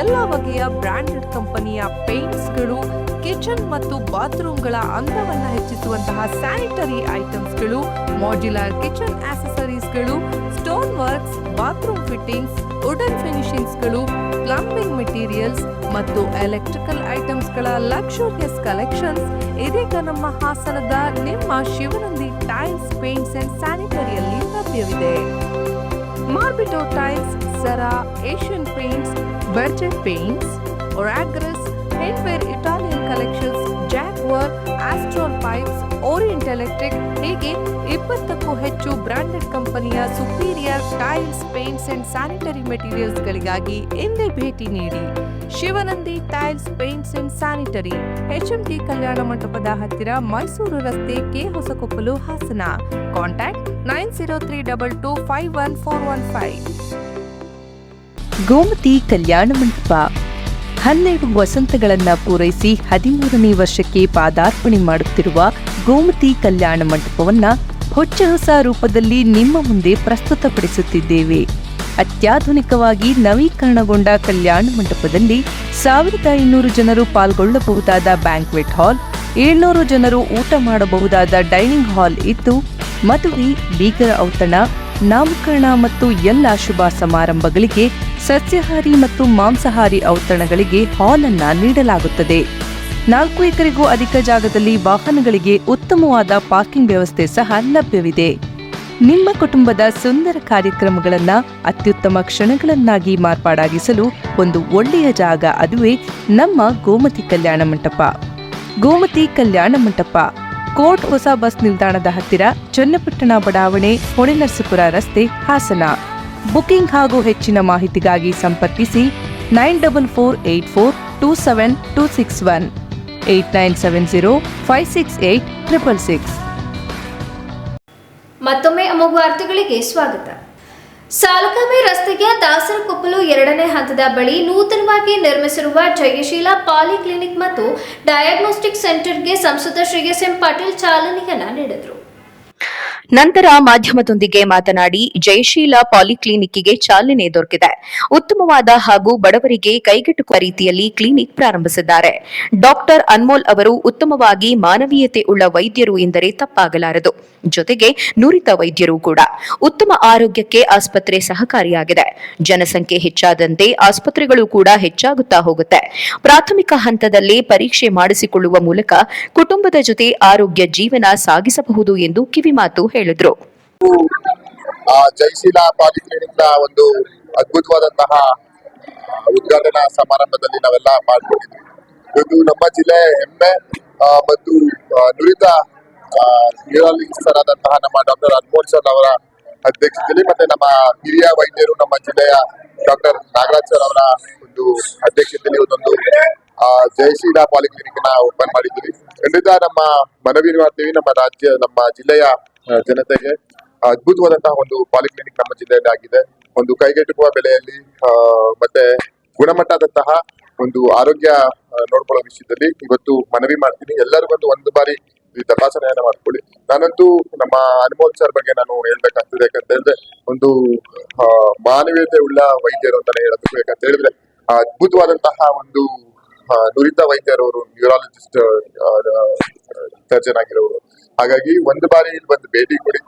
ಎಲ್ಲ ಬಗೆಯ ಬ್ರಾಂಡೆಡ್ ಕಂಪನಿಯ ಪೇಂಟ್ಸ್ಗಳು, ಕಿಚನ್ ಮತ್ತು ಬಾತ್ರೂಮ್ಗಳ ಅಂದವನ್ನು ಹೆಚ್ಚಿಸುವಂತಹ ಸ್ಯಾನಿಟರಿ ಐಟಮ್ಸ್ಗಳು, ಮಾಡ್ಯುಲರ್ ಕಿಚನ್ ಆಕ್ಸೆಸರೀಸ್ಗಳು, stone works, bathroom fittings, wooden ಫಿನಿಶಿಂಗ್ಸ್ಗಳು, ಪ್ಲಂಬಿಂಗ್ ಮೆಟೀರಿಯಲ್ಸ್ ಮತ್ತು ಎಲೆಕ್ಟ್ರಿಕಲ್ ಐಟಮ್ಸ್ಗಳ ಲಕ್ಸುರಿಯಸ್ ಕಲೆಕ್ಷನ್ಸ್ ಇದೀಗ ನಮ್ಮ ಹಾಸನದ ನಿಮ್ಮ ಶಿವನಂದಿ ಟೈಲ್ಸ್, ಪೇಂಟ್ಸ್ ಅಂಡ್ ಸ್ಯಾನಿಟರಿಯಲ್ಲಿ ಲಭ್ಯವಿದೆ. ಮಾರ್ಬಿಟೋ ಟೈಲ್ಸ್, ಸರಾ, ಏಷ್ಯನ್ ಪೇಂಟ್ಸ್, ಬರ್ಜೆಟ್ ಪೇಂಟ್ಸ್, ಒರಾಗ್ರಸ್, Hindware Italian collections, Jaquar, Astral pipes, Orient Electric ಹೀಗೆ 20ಕ್ಕೂ ಹೆಚ್ಚು ಬ್ರಾಂಡೆಡ್ ಕಂಪನಿಯ superior tiles, paints and sanitary ಮೆಟೀರಿಯಲ್ಸ್ಗಳಿಗಾಗಿ ಇಂದೇ ಭೇಟಿ ನೀಡಿ. Shivanandi tiles, paints and sanitary, HMT ಕಲ್ಯಾಣ ಮಂಟಪದ ಹತ್ತಿರ, ಮೈಸೂರು ರಸ್ತೆ, ಕೆ ಹೊಸಕೊಪ್ಪಲು, ಹಾಸನ. ಕಾಂಟ್ಯಾಕ್ಟ್ 9032251415. ಗೋಮತಿ ಕಲ್ಯಾಣ ಮಂಟಪ 12 ವಸಂತಗಳನ್ನು ಪೂರೈಸಿ 13ನೇ ವರ್ಷಕ್ಕೆ ಪಾದಾರ್ಪಣೆ ಮಾಡುತ್ತಿರುವ ಗೋಮತಿ ಕಲ್ಯಾಣ ಮಂಟಪವನ್ನ ಹೊಚ್ಚ ಹೊಸ ರೂಪದಲ್ಲಿ ನಿಮ್ಮ ಮುಂದೆ ಪ್ರಸ್ತುತಪಡಿಸುತ್ತಿದ್ದೇವೆ. ಅತ್ಯಾಧುನಿಕವಾಗಿ ನವೀಕರಣಗೊಂಡ ಕಲ್ಯಾಣ ಮಂಟಪದಲ್ಲಿ 1500 ಜನರು ಪಾಲ್ಗೊಳ್ಳಬಹುದಾದ ಬ್ಯಾಂಕ್ವೆಟ್ ಹಾಲ್, 700 ಜನರು ಊಟ ಮಾಡಬಹುದಾದ ಡೈನಿಂಗ್ ಹಾಲ್ ಇದ್ದು, ಮದುವೆ, ಬೀಗರ ಔತಣ, ನಾಮಕರಣ ಮತ್ತು ಎಲ್ಲ ಶುಭ ಸಮಾರಂಭಗಳಿಗೆ, ಸಸ್ಯಾಹಾರಿ ಮತ್ತು ಮಾಂಸಾಹಾರಿ ಔತಣಗಳಿಗೆ ಹಾಲ್ ಅನ್ನ ನೀಡಲಾಗುತ್ತದೆ. 4 ಎಕರೆಗೂ ಅಧಿಕ ಜಾಗದಲ್ಲಿ ವಾಹನಗಳಿಗೆ ಉತ್ತಮವಾದ ಪಾರ್ಕಿಂಗ್ ವ್ಯವಸ್ಥೆ ಸಹ ಲಭ್ಯವಿದೆ. ನಿಮ್ಮ ಕುಟುಂಬದ ಸುಂದರ ಕಾರ್ಯಕ್ರಮಗಳನ್ನು ಅತ್ಯುತ್ತಮ ಕ್ಷಣಗಳನ್ನಾಗಿ ಮಾರ್ಪಾಡಾಗಿಸಲು ಒಂದು ಒಳ್ಳೆಯ ಜಾಗ, ಅದುವೇ ನಮ್ಮ ಗೋಮತಿ ಕಲ್ಯಾಣ ಮಂಟಪ. ಗೋಮತಿ ಕಲ್ಯಾಣ ಮಂಟಪ, ಕೋರ್ಟ್ ಹೊಸ ಬಸ್ ನಿಲ್ದಾಣದ ಹತ್ತಿರ, ಚನ್ನಪಟ್ಟಣ ಬಡಾವಣೆ, ಹೊಳೆನರಸೀಪುರ ರಸ್ತೆ, ಹಾಸನ. ಬುಕಿಂಗ್ ಹಾಗೂ ಹೆಚ್ಚಿನ ಮಾಹಿತಿಗಾಗಿ ಸಂಪರ್ಕಿಸಿ 9448427261, 8970568666. ಮತ್ತೊಮ್ಮೆ ಅಮೋಘ ವಾರ್ತೆಗಳಿಗೆ ಸ್ವಾಗತ. ಸಾಲಗಾಮೆ ರಸ್ತೆಯ ದಾಸರಕೊಪ್ಪಲು 2ನೇ ಹಂತದ ಬಳಿ ನೂತನವಾಗಿ ನಿರ್ಮಿಸಿರುವ ಜಯಶೀಲ ಪಾಲಿಕ್ಲಿನಿಕ್ ಮತ್ತು ಡಯಾಗ್ನೋಸ್ಟಿಕ್ ಸೆಂಟರ್ಗೆ ಸಂಸದ ಶ್ರೇಯಸ್ ಎಂ ಪಾಟೀಲ್ ಚಾಲನೆಯನ್ನ ನೀಡಿದರು. ನಂತರ ಮಾಧ್ಯಮದೊಂದಿಗೆ ಮಾತನಾಡಿ, ಜಯಶೀಲ ಪಾಲಿಕ್ಲಿನಿಕ್ಗೆ ಚಾಲನೆ ದೊರಕಿದೆ. ಉತ್ತಮವಾದ ಹಾಗೂ ಬಡವರಿಗೆ ಕೈಗೆಟುಕುವ ರೀತಿಯಲ್ಲಿ ಕ್ಲಿನಿಕ್ ಪ್ರಾರಂಭಿಸಿದ್ದಾರೆ. ಡಾಕ್ಟರ್ ಅನ್ಮೋಲ್ ಅವರು ಉತ್ತಮವಾಗಿ ಮಾನವೀಯತೆ ಉಳ್ಳ ವೈದ್ಯರು ಎಂದರೆ ತಪ್ಪಾಗಲಾರದು. ಜೊತೆಗೆ ನುರಿತ ವೈದ್ಯರು ಕೂಡ. ಉತ್ತಮ ಆರೋಗ್ಯಕ್ಕೆ ಆಸ್ಪತ್ರೆ ಸಹಕಾರಿಯಾಗಿದೆ. ಜನಸಂಖ್ಯೆ ಹೆಚ್ಚಾದಂತೆ ಆಸ್ಪತ್ರೆಗಳು ಕೂಡ ಹೆಚ್ಚಾಗುತ್ತಾ ಹೋಗುತ್ತೆ. ಪ್ರಾಥಮಿಕ ಹಂತದಲ್ಲೇ ಪರೀಕ್ಷೆ ಮಾಡಿಸಿಕೊಳ್ಳುವ ಮೂಲಕ ಕುಟುಂಬದ ಜೊತೆ ಆರೋಗ್ಯ ಜೀವನ ಸಾಗಿಸಬಹುದು ಎಂದು ಕಿವಿಮಾತು ಹೇಳಿದ್ರು. ಜಯಶೀಲ ಪಾಲಿಕ್ಲಿನಿಕ್ ನ ಒಂದು ಅದ್ಭುತವಾದಂತಹ ಉದ್ಘಾಟನಾ ಸಮಾರಂಭದಲ್ಲಿ ನಾವೆಲ್ಲ ಪಾಲ್ಗೊಂಡಿದ್ವಿ. ಇದು ನಮ್ಮ ಜಿಲ್ಲೆ ಹೆಮ್ಮೆ ಮತ್ತು ನುರಿತ ನ್ಯೂರಾಲಜಿಸ್ಟರಾದಂತಹ ನಮ್ಮ ಡಾಕ್ಟರ್ ಅನ್ಮೋಲ್ ಸರ್ ಅವರ ಅಧ್ಯಕ್ಷತೆಯಲ್ಲಿ ಮತ್ತೆ ನಮ್ಮ ಹಿರಿಯ ವೈದ್ಯರು ನಮ್ಮ ಜಿಲ್ಲೆಯ ಡಾಕ್ಟರ್ ನಾಗರಾಜ್ ಸರ್ ಅವರ ಒಂದು ಅಧ್ಯಕ್ಷತೆಯಲ್ಲಿ ಒಂದೊಂದು ಜಯಶೀಲ ಪಾಲಿಕ್ಲಿನಿಕ್ ನ ಓಪನ್ ಮಾಡಿದ್ವಿ. ಖಂಡಿತ ನಮ್ಮ ಮನವಿ ಮಾಡ್ತೀವಿ, ನಮ್ಮ ಜಿಲ್ಲೆಯ ಜನತೆಗೆ ಅದ್ಭುತವಾದಂತಹ ಒಂದು ಪಾಲಿಕ್ಲಿನಿಕ್ ನಮ್ಮ ಜಿಲ್ಲೆಯಲ್ಲಿ ಆಗಿದೆ. ಒಂದು ಕೈಗೆಟುಕುವ ಬೆಲೆಯಲ್ಲಿ ಮತ್ತೆ ಗುಣಮಟ್ಟದಂತಹ ಒಂದು ಆರೋಗ್ಯ ನೋಡ್ಕೊಳ್ಳೋ ವಿಷಯದಲ್ಲಿ ಇವತ್ತು ಮನವಿ ಮಾಡ್ತೀನಿ. ಎಲ್ಲರೂ ಒಂದು ಬಾರಿ ಈ ತಪಾಸಣೆಯನ್ನ ಮಾಡ್ಕೊಳ್ಳಿ. ನಾನಂತೂ ನಮ್ಮ ಅನ್ಮೋಲ್ ಸರ್ ಬಗ್ಗೆ ನಾನು ಹೇಳ್ಬೇಕಾಗ್ತದೆ. ಯಾಕಂತ ಹೇಳಿದ್ರೆ ಒಂದು ಮಾನವೀಯತೆ ಉಳ್ಳ ವೈದ್ಯರು ಅಂತಾನೆ ಹೇಳಬೇಕು. ಯಾಕಂತ ಹೇಳಿದ್ರೆ ಅದ್ಭುತವಾದಂತಹ ಒಂದು ನುರಿತ ವೈದ್ಯರವರು, ನ್ಯೂರಾಲಜಿಸ್ಟ್ ಸರ್ಜನ್ ಆಗಿರೋರು. ಹಾಗಾಗಿ ಒಂದು ಬಾರಿ ಇಲ್ಲಿ ಬಂದು ಭೇಟಿ ಕೊಡಿ.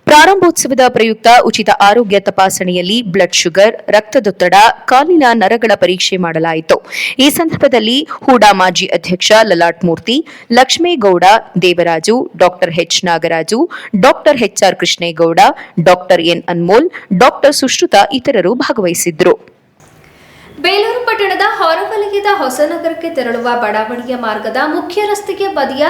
ಪ್ರಾರಂಭೋತ್ಸವದ ಪ್ರಯುಕ್ತ ಉಚಿತ ಆರೋಗ್ಯ ತಪಾಸಣೆಯಲ್ಲಿ ಬ್ಲಡ್ ಶುಗರ್, ರಕ್ತದೊತ್ತಡ, ಕಾಲಿನ ನರಗಳ ಪರೀಕ್ಷೆ ಮಾಡಲಾಯಿತು. ಈ ಸಂದರ್ಭದಲ್ಲಿ ಹೂಡಾ ಮಾಜಿ ಅಧ್ಯಕ್ಷ Lalat Murthy, Lakshmegowda, Devaraju, doctor H Nagaraju, doctor HR Krishnegowda, doctor N Anmol, doctor Sushruta ಇತರರು ಭಾಗವಹಿಸಿದ್ದರು. ಬೇಲೂರು ಪಟ್ಟಣದ ಹೊರವಲಯದ ಹೊಸನಗರಕ್ಕೆ ತೆರಳುವ ಬಡಾವಣೆಯ ಮಾರ್ಗದ ಮುಖ್ಯ ರಸ್ತೆಗೆ ಬದಿಯ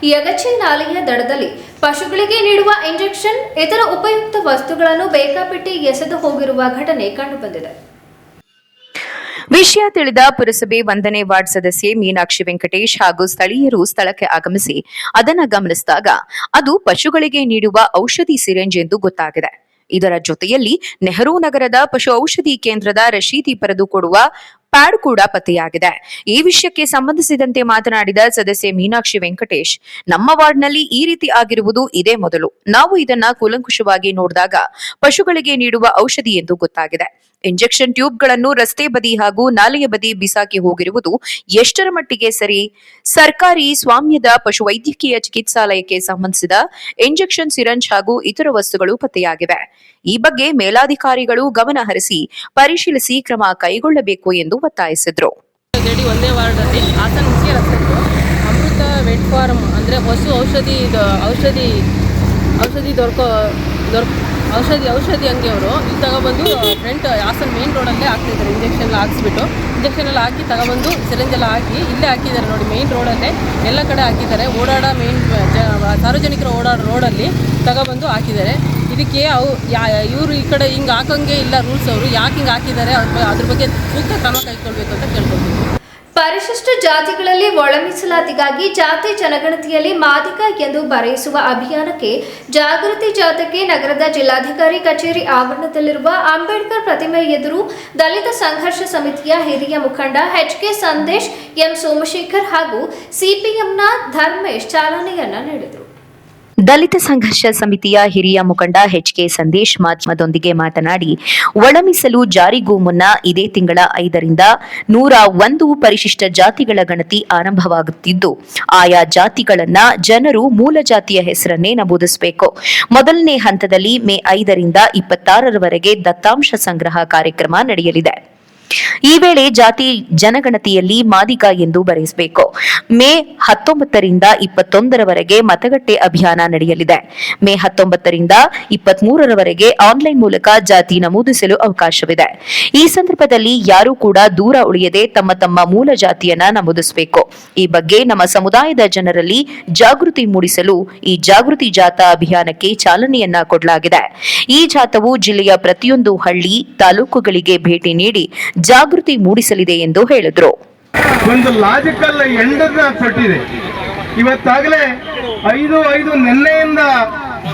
ಯಗಚಿ ನಾಲೆಯ ದಡದಲ್ಲಿ ಪಶುಗಳಿಗೆ ನೀಡುವ ಇಂಜೆಕ್ಷನ್, ಇತರ ಉಪಯುಕ್ತ ವಸ್ತುಗಳನ್ನು ಬೇಕಾಬಿಟ್ಟಿ ಎಸೆದು ಹೋಗಿರುವ ಘಟನೆ ಕಂಡುಬಂದಿದೆ. ವಿಷಯ ತಿಳಿದ ಪುರಸಭೆ 1ನೇ ವಾರ್ಡ್ ಸದಸ್ಯೆ ಮೀನಾಕ್ಷಿ ವೆಂಕಟೇಶ್ ಹಾಗೂ ಸ್ಥಳೀಯರು ಸ್ಥಳಕ್ಕೆ ಆಗಮಿಸಿ ಅದನ್ನು ಗಮನಿಸಿದಾಗ ಅದು ಪಶುಗಳಿಗೆ ನೀಡುವ ಔಷಧಿ ಸಿರಿಂಜ್ ಎಂದು ಗೊತ್ತಾಗಿದೆ. ಇದರ ಜೊತೆಯಲ್ಲಿ ನೆಹರು ನಗರದ ಪಶು ಔಷಧಿ ಕೇಂದ್ರದ ರಶೀದಿ ಬರೆದು ಕೊಡುವ ಪ್ಯಾಡ್ ಕೂಡ ಪತ್ತೆಯಾಗಿದೆ. ಈ ವಿಷಯಕ್ಕೆ ಸಂಬಂಧಿಸಿದಂತೆ ಮಾತನಾಡಿದ ಸದಸ್ಯೆ ಮೀನಾಕ್ಷಿ ವೆಂಕಟೇಶ್, ನಮ್ಮ ವಾರ್ಡ್ನಲ್ಲಿ ಈ ರೀತಿ ಆಗಿರುವುದು ಇದೇ ಮೊದಲು. ನಾವು ಇದನ್ನ ಕೂಲಂಕುಷವಾಗಿ ನೋಡಿದಾಗ ಪಶುಗಳಿಗೆ ನೀಡುವ ಔಷಧಿ ಎಂದು ಗೊತ್ತಾಗಿದೆ. ಇಂಜೆಕ್ಷನ್ ಟ್ಯೂಬ್ಗಳನ್ನು ರಸ್ತೆ ಬದಿ ಹಾಗೂ ನಾಲೆಯ ಬದಿ ಬಿಸಾಕಿ ಹೋಗಿರುವುದು ಎಷ್ಟರ ಮಟ್ಟಿಗೆ ಸರಿ? ಸರ್ಕಾರಿ ಸ್ವಾಮ್ಯದ ಪಶುವೈದ್ಯಕೀಯ ಚಿಕಿತ್ಸಾಲಯಕ್ಕೆ ಸಂಬಂಧಿಸಿದ ಇಂಜೆಕ್ಷನ್ ಸಿರಂಜ್ ಹಾಗೂ ಇತರ ವಸ್ತುಗಳು ಪತ್ತೆಯಾಗಿವೆ. ಈ ಬಗ್ಗೆ ಮೇಲಾಧಿಕಾರಿಗಳು ಗಮನ ಹರಿಸಿ ಪರಿಶೀಲಿಸಿ ಕ್ರಮ ಕೈಗೊಳ್ಳಬೇಕು ಎಂದು ಒತ್ತಾಯಿಸಿದರು. ಒಂದೇ ವಾರ್ಡಲ್ಲಿ ಹಾಸನ ಮುಖ್ಯ ರಸ್ತೆ ಅಮೃತ ವೆಟ್ ಫಾರ್ಮ್ ಅಂದರೆ ಪಶು ಔಷಧಿ ಅಂಗಡಿಯವರು ಇದು ತಗೊಬಂದು ಫ್ರಂಟ್ ಹಾಸನ ಮೇನ್ ರೋಡಲ್ಲೇ ಹಾಕ್ತಿದ್ದಾರೆ. ಇಂಜೆಕ್ಷನ್ ಹಾಕಿಸ್ಬಿಟ್ಟು ಇಂಜೆಕ್ಷನ್ ಎಲ್ಲ ಹಾಕಿ ತಗೊಬಂದು ಸಿರಿಂಜ್ ಎಲ್ಲ ಹಾಕಿ ಇಲ್ಲೇ ಹಾಕಿದ್ದಾರೆ ನೋಡಿ. ಮೇನ್ ರೋಡಲ್ಲೇ ಎಲ್ಲ ಕಡೆ ಹಾಕಿದ್ದಾರೆ. ಸಾರ್ವಜನಿಕರು ಓಡಾಡೋ ರೋಡಲ್ಲಿ ತಗೊಬಂದು ಹಾಕಿದ್ದಾರೆ. ಇದಕ್ಕೆ ಇವರು ಈ ಕಡೆ ಹಿಂಗೆ ಹಾಕೋಂಗೆ ಇಲ್ಲ ರೂಲ್ಸ್. ಅವರು ಯಾಕೆ ಹಿಂಗೆ ಹಾಕಿದ್ದಾರೆ ಅದ್ರ ಬಗ್ಗೆ ಸೂಕ್ತ ಕ್ರಮ ಕೈಗೊಳ್ಬೇಕು ಅಂತ ಕೇಳ್ಕೊಳ್ತೀವಿ. ಪರಿಶಿಷ್ಟ ಜಾತಿಗಳಲ್ಲಿ ಒಳ ಮೀಸಲಾತಿಗಾಗಿ ಜಾತಿ ಜನಗಣತಿಯಲ್ಲಿ ಮಾದಿಗ ಎಂದು ಬರೆಯಿಸುವ ಅಭಿಯಾನಕ್ಕೆ ಜಾಗೃತಿ ಜಾಥಾಕ್ಕೆ ನಗರದ ಜಿಲ್ಲಾಧಿಕಾರಿ ಕಚೇರಿ ಆವರಣದಲ್ಲಿರುವ ಅಂಬೇಡ್ಕರ್ ಪ್ರತಿಮೆ ಎದುರು ದಲಿತ ಸಂಘರ್ಷ ಸಮಿತಿಯ ಹಿರಿಯ ಮುಖಂಡ ಎಚ್.ಕೆ. ಸಂದೇಶ್, ಎಂ. ಸೋಮಶೇಖರ್ ಹಾಗೂ ಸಿಪಿಎಂನ ಧರ್ಮೇಶ್ ಚಾಲನೆಯನ್ನ ನೀಡಿದರು. ದಲಿತ ಸಂಘರ್ಷ ಸಮಿತಿಯ ಹಿರಿಯ ಮುಖಂಡ ಎಚ್.ಕೆ. ಸಂದೇಶ್ ಮಾಧ್ಯಮದೊಂದಿಗೆ ಮಾತನಾಡಿ, ಒಳಮೀಸಲು ಜಾರಿಗೂ ಮುನ್ನ ಇದೇ ತಿಂಗಳ 5ರಿಂದ 101 ಪರಿಶಿಷ್ಟ ಜಾತಿಗಳ ಗಣತಿ ಆರಂಭವಾಗುತ್ತಿದ್ದು, ಆಯಾ ಜಾತಿಗಳನ್ನ ಜನರು ಮೂಲ ಜಾತಿಯ ಹೆಸರನ್ನೇ ನಮೂದಿಸಬೇಕು. ಮೊದಲನೇ ಹಂತದಲ್ಲಿ ಮೇ 5ರಿಂದ 26ರವರೆಗೆ ದತ್ತಾಂಶ ಸಂಗ್ರಹ ಕಾರ್ಯಕ್ರಮ ನಡೆಯಲಿದೆ. ಈ ವೇಳೆ ಜಾತಿ ಜನಗಣತಿಯಲ್ಲಿ ಮಾದಿಗ ಎಂದು ಬರೆಸಬೇಕು. ಮೇ 19ರಿಂದ 21ರವರೆಗೆ ಮತಗಟ್ಟೆ ಅಭಿಯಾನ ನಡೆಯಲಿದೆ. ಮೇ 19ರಿಂದ 23ರವರೆಗೆ ಆನ್ಲೈನ್ ಮೂಲಕ ಜಾತಿ ನಮೂದಿಸಲು ಅವಕಾಶವಿದೆ. ಈ ಸಂದರ್ಭದಲ್ಲಿ ಯಾರೂ ಕೂಡ ದೂರ ಉಳಿಯದೆ ತಮ್ಮ ಮೂಲ ಜಾತಿಯನ್ನ ನಮೂದಿಸಬೇಕು. ಈ ಬಗ್ಗೆ ನಮ್ಮ ಸಮುದಾಯದ ಜನರಲ್ಲಿ ಜಾಗೃತಿ ಮೂಡಿಸಲು ಈ ಜಾಗೃತಿ ಜಾಥಾ ಅಭಿಯಾನಕ್ಕೆ ಚಾಲನೆಯನ್ನ ಕೊಡಲಾಗಿದೆ. ಈ ಜಾಥಾವು ಜಿಲ್ಲೆಯ ಪ್ರತಿಯೊಂದು ಹಳ್ಳಿ, ತಾಲೂಕುಗಳಿಗೆ ಭೇಟಿ ನೀಡಿ ಜಾಗೃತಿ ಮೂಡಿಸಲಿದೆ ಎಂದು ಹೇಳಿದರು. ಒಂದು ಲಾಜಿಕಲ್ ಎಂಡನ್ನ ಕೊಟ್ಟಿದೆ. ಇವತ್ತಾಗಲೇ 5/5 ನಿನ್ನೆಯಿಂದ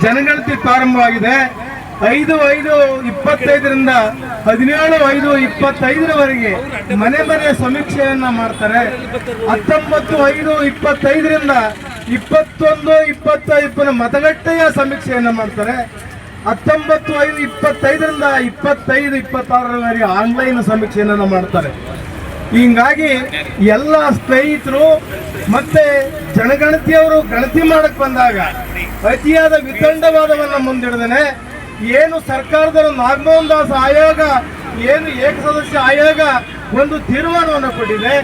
ಜನಗಣತಿ ಪ್ರಾರಂಭವಾಗಿದೆ. 5/5/25ರಿಂದ 17/5/25ರವರೆಗೆ ಮನೆ ಸಮೀಕ್ಷೆಯನ್ನ ಮಾಡ್ತಾರೆ. 19/5/25ರಿಂದ 21/25 ಮತಗಟ್ಟೆಯ ಸಮೀಕ್ಷೆಯನ್ನ ಮಾಡ್ತಾರೆ. 19/5/25ರಿಂದ 25/26ರವರೆಗೆ ಆನ್ಲೈನ್ ಸಮೀಕ್ಷೆಯನ್ನು ಮಾಡ್ತಾರೆ. ಹೀಗಾಗಿ ಎಲ್ಲ ಸ್ನೇಹಿತರು ಮತ್ತೆ ಜನಗಣತಿಯವರು ಗಣತಿ ಮಾಡಕ್ ಬಂದಾಗ ಅತಿಯಾದ ವಿತಂಡವಾದವನ್ನು ಮುಂದಿಡದೇನೆ ಏನು ಸರ್ಕಾರದವರು ನಾಗಮೋಹನ್ ದಾಸ್ ಆಯೋಗ ಏನು ಏಕಸದಸ್ಯ ಆಯೋಗ ಒಂದು ತೀರ್ಮಾನವನ್ನು ಕೊಟ್ಟಿದೆ,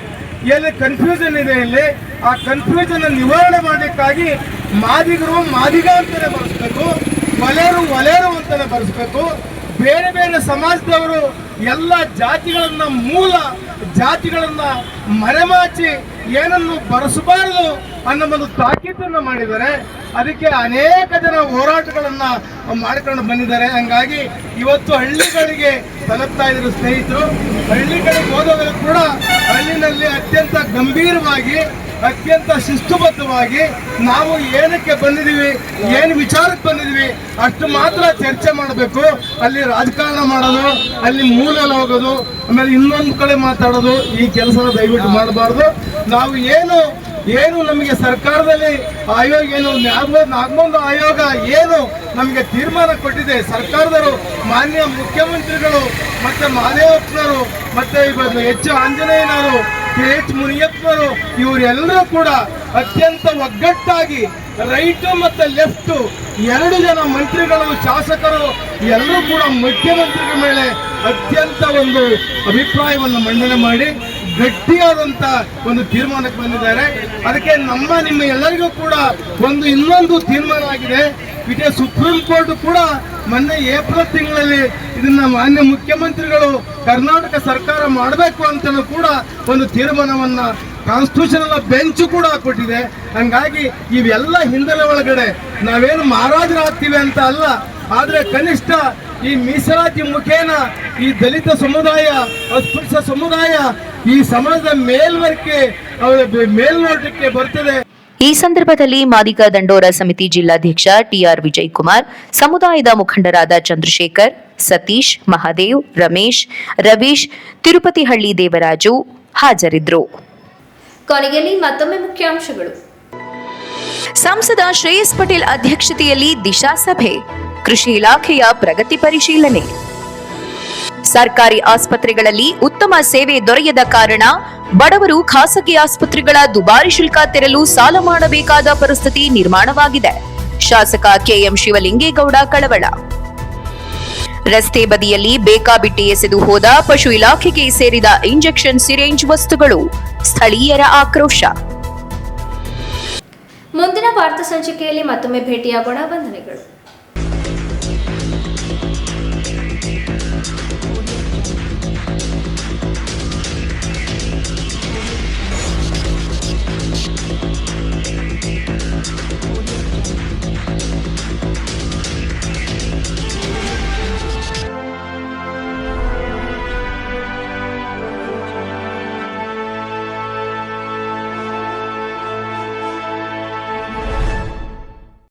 ಎಲ್ಲಿ ಕನ್ಫ್ಯೂಷನ್ ಇದೆ, ಇಲ್ಲಿ ಆ ಕನ್ಫ್ಯೂಷನ್ ನಿವಾರಣೆ ಮಾಡಲಿಕ್ಕಾಗಿ ಮಾದಿಗರು ಮಾದಿಗ ಅಂತಾನೆ ಬರೆಸ್ಬೇಕು, ಒಲೆಯರು ಅಂತಾನೆ ಬರೆಸ್ಬೇಕು. ಬೇರೆ ಬೇರೆ ಸಮಾಜದವರು ಎಲ್ಲ ಜಾತಿಗಳನ್ನ ಮೂಲ ಜಾತಿಗಳನ್ನ ಮರೆಮಾಚಿ ಏನನ್ನು ಬರೆಸಬಾರದು ಅನ್ನೋ ಒಂದು ತಾಕೀತನ್ನು ಮಾಡಿದ್ದಾರೆ. ಅದಕ್ಕೆ ಅನೇಕ ಜನ ಹೋರಾಟಗಳನ್ನ ಮಾಡ್ಕೊಂಡು ಬಂದಿದ್ದಾರೆ. ಹಂಗಾಗಿ ಇವತ್ತು ಹಳ್ಳಿಗಳಿಗೆ ತಲುಪ್ತಾ ಇದ್ರು ಸ್ನೇಹಿತರು. ಹಳ್ಳಿಗಳಿಗೆ ಹೋದವರು ಕೂಡ ಹಳ್ಳಿನಲ್ಲಿ ಅತ್ಯಂತ ಗಂಭೀರವಾಗಿ, ಅತ್ಯಂತ ಶಿಸ್ತುಬದ್ಧವಾಗಿ ನಾವು ಏನಕ್ಕೆ ಬಂದಿದ್ದೀವಿ, ಏನು ವಿಚಾರಕ್ಕೆ ಬಂದಿದ್ದೀವಿ ಅಷ್ಟು ಮಾತ್ರ ಚರ್ಚೆ ಮಾಡಬೇಕು. ಅಲ್ಲಿ ರಾಜಕಾರಣ ಮಾಡೋದು, ಅಲ್ಲಿ ಮೂಲೆಯಲ್ಲಿ ಹೋಗೋದು, ಆಮೇಲೆ ಇನ್ನೊಂದು ಕಡೆ ಮಾತಾಡೋದು, ಈ ಕೆಲಸನ ದಯವಿಟ್ಟು ಮಾಡಬಾರ್ದು. ನಾವು ಏನು ನಮಗೆ ಸರ್ಕಾರದಲ್ಲಿ ಆಯೋಗ ಏನು ನಾಗಮೋಹನ್ ಆಯೋಗ ಏನು ನಮಗೆ ತೀರ್ಮಾನ ಕೊಟ್ಟಿದೆ, ಸರ್ಕಾರದವರು ಮಾನ್ಯ ಮುಖ್ಯಮಂತ್ರಿಗಳು ಮತ್ತೆ ಮಹದೇವಪ್ಪನವರು ಮತ್ತೆ ಎಚ್ ಆಂಜನೇಯನವರು KH ಮುನಿಯಪ್ಪರು ಇವರೆಲ್ಲರೂ ಕೂಡ ಅತ್ಯಂತ ಒಗ್ಗಟ್ಟಾಗಿ ರೈಟು ಮತ್ತು ಲೆಫ್ಟು 2 ಜನ ಮಂತ್ರಿಗಳು, ಶಾಸಕರು ಎಲ್ಲರೂ ಕೂಡ ಮುಖ್ಯಮಂತ್ರಿಗಳ ಮೇಲೆ ಅತ್ಯಂತ ಒಂದು ಅಭಿಪ್ರಾಯವನ್ನು ಮಂಡನೆ ಮಾಡಿ ಗಟ್ಟಿಯಾದಂಥ ಒಂದು ತೀರ್ಮಾನಕ್ಕೆ ಬಂದಿದ್ದಾರೆ. ಅದಕ್ಕೆ ನಿಮ್ಮ ಎಲ್ಲರಿಗೂ ಕೂಡ ಇನ್ನೊಂದು ತೀರ್ಮಾನ ಆಗಿದೆ. ಇದೇ ಸುಪ್ರೀಂ ಕೋರ್ಟ್ ಕೂಡ ಮೊನ್ನೆ ಏಪ್ರಿಲ್ ತಿಂಗಳಲ್ಲಿ ಇದನ್ನ ಮಾನ್ಯ ಮುಖ್ಯಮಂತ್ರಿಗಳು ಕರ್ನಾಟಕ ಸರ್ಕಾರ ಮಾಡಬೇಕು ಅಂತಲೂ ಕೂಡ ಒಂದು ತೀರ್ಮಾನವನ್ನ ಕಾನ್ಸ್ಟಿಟ್ಯೂಷನಲ್ ಬೆಂಚ್ ಕೂಡ ಕೊಟ್ಟಿದೆ. ಹಂಗಾಗಿ ಇವೆಲ್ಲ ಹಿನ್ನೆಲೆ ಒಳಗಡೆ ನಾವೇನು ಮಹಾರಾಜರಾಗ್ತೀವಿ ಅಂತ ಅಲ್ಲ, ಆದರೆ ಕನಿಷ್ಠ ಈ ಮೀಸಲಾತಿ ಮುಖೇನ ಈ ದಲಿತ ಸಮುದಾಯ, ಅಸ್ಪೃಶ್ಯ ಸಮುದಾಯ ಈ ಸಮಾಜದ ಮೇಲ್ನೋಟಕ್ಕೆ ಬರ್ತದೆ. ಈ ಸಂದರ್ಭದಲ್ಲಿ ಮಾದಿಗ ದಂಡೋರ ಸಮಿತಿ ಜಿಲ್ಲಾಧ್ಯಕ್ಷ ಟಿಆರ್ ವಿಜಯ್ ಕುಮಾರ್, ಸಮುದಾಯದ ಮುಖಂಡರಾದ ಚಂದ್ರಶೇಖರ್, ಸತೀಶ್, ಮಹಾದೇವ್, ರಮೇಶ್, ರವೀಶ್, ತಿರುಪತಿಹಳ್ಳಿ ದೇವರಾಜು ಹಾಜರಿದ್ದರು. ಕೊನೆಯಲ್ಲಿ ಮತ್ತೊಮ್ಮೆ ಮುಖ್ಯಾಂಶಗಳು. ಸಂಸದ ಶ್ರೇಯಸ್ ಪಟೇಲ್ ಅಧ್ಯಕ್ಷತೆಯಲ್ಲಿ ದಿಶಾ ಸಭೆ, ಕೃಷಿ ಇಲಾಖೆಯ ಪ್ರಗತಿ ಪರಿಶೀಲನೆ. ಸರ್ಕಾರಿ ಆಸ್ಪತ್ರೆಗಳಲ್ಲಿ ಉತ್ತಮ ಸೇವೆ ದೊರೆಯದ ಕಾರಣ ಬಡವರು ಖಾಸಗಿ ಆಸ್ಪತ್ರೆಗಳ ದುಬಾರಿ ಶುಲ್ಕ ತೆರಲು ಸಾಲ ಮಾಡಬೇಕಾದ ಪರಿಸ್ಥಿತಿ ನಿರ್ಮಾಣವಾಗಿದೆ. ಶಾಸಕ ಕೆಎಂ ಶಿವಲಿಂಗೇಗೌಡ ಕಳವಳ. ರಸ್ತೆ ಬದಿಯಲ್ಲಿ ಬೇಕಾಬಿಟ್ಟಿ ಎಸೆದು ಹೋದ ಪಶು ಇಲಾಖೆಗೆ ಸೇರಿದ ಇಂಜೆಕ್ಷನ್ ಸಿರಿಂಜ್ ವಸ್ತುಗಳು, ಸ್ಥಳೀಯರ ಆಕ್ರೋಶ. ಮುಂದಿನ ವಾರ್ತಾ ಸಂಚಿಕೆಯಲ್ಲಿ ಮತ್ತೊಮ್ಮೆ ಭೇಟಿಯಾಗೋಣ. ವಂದನೆಗಳು.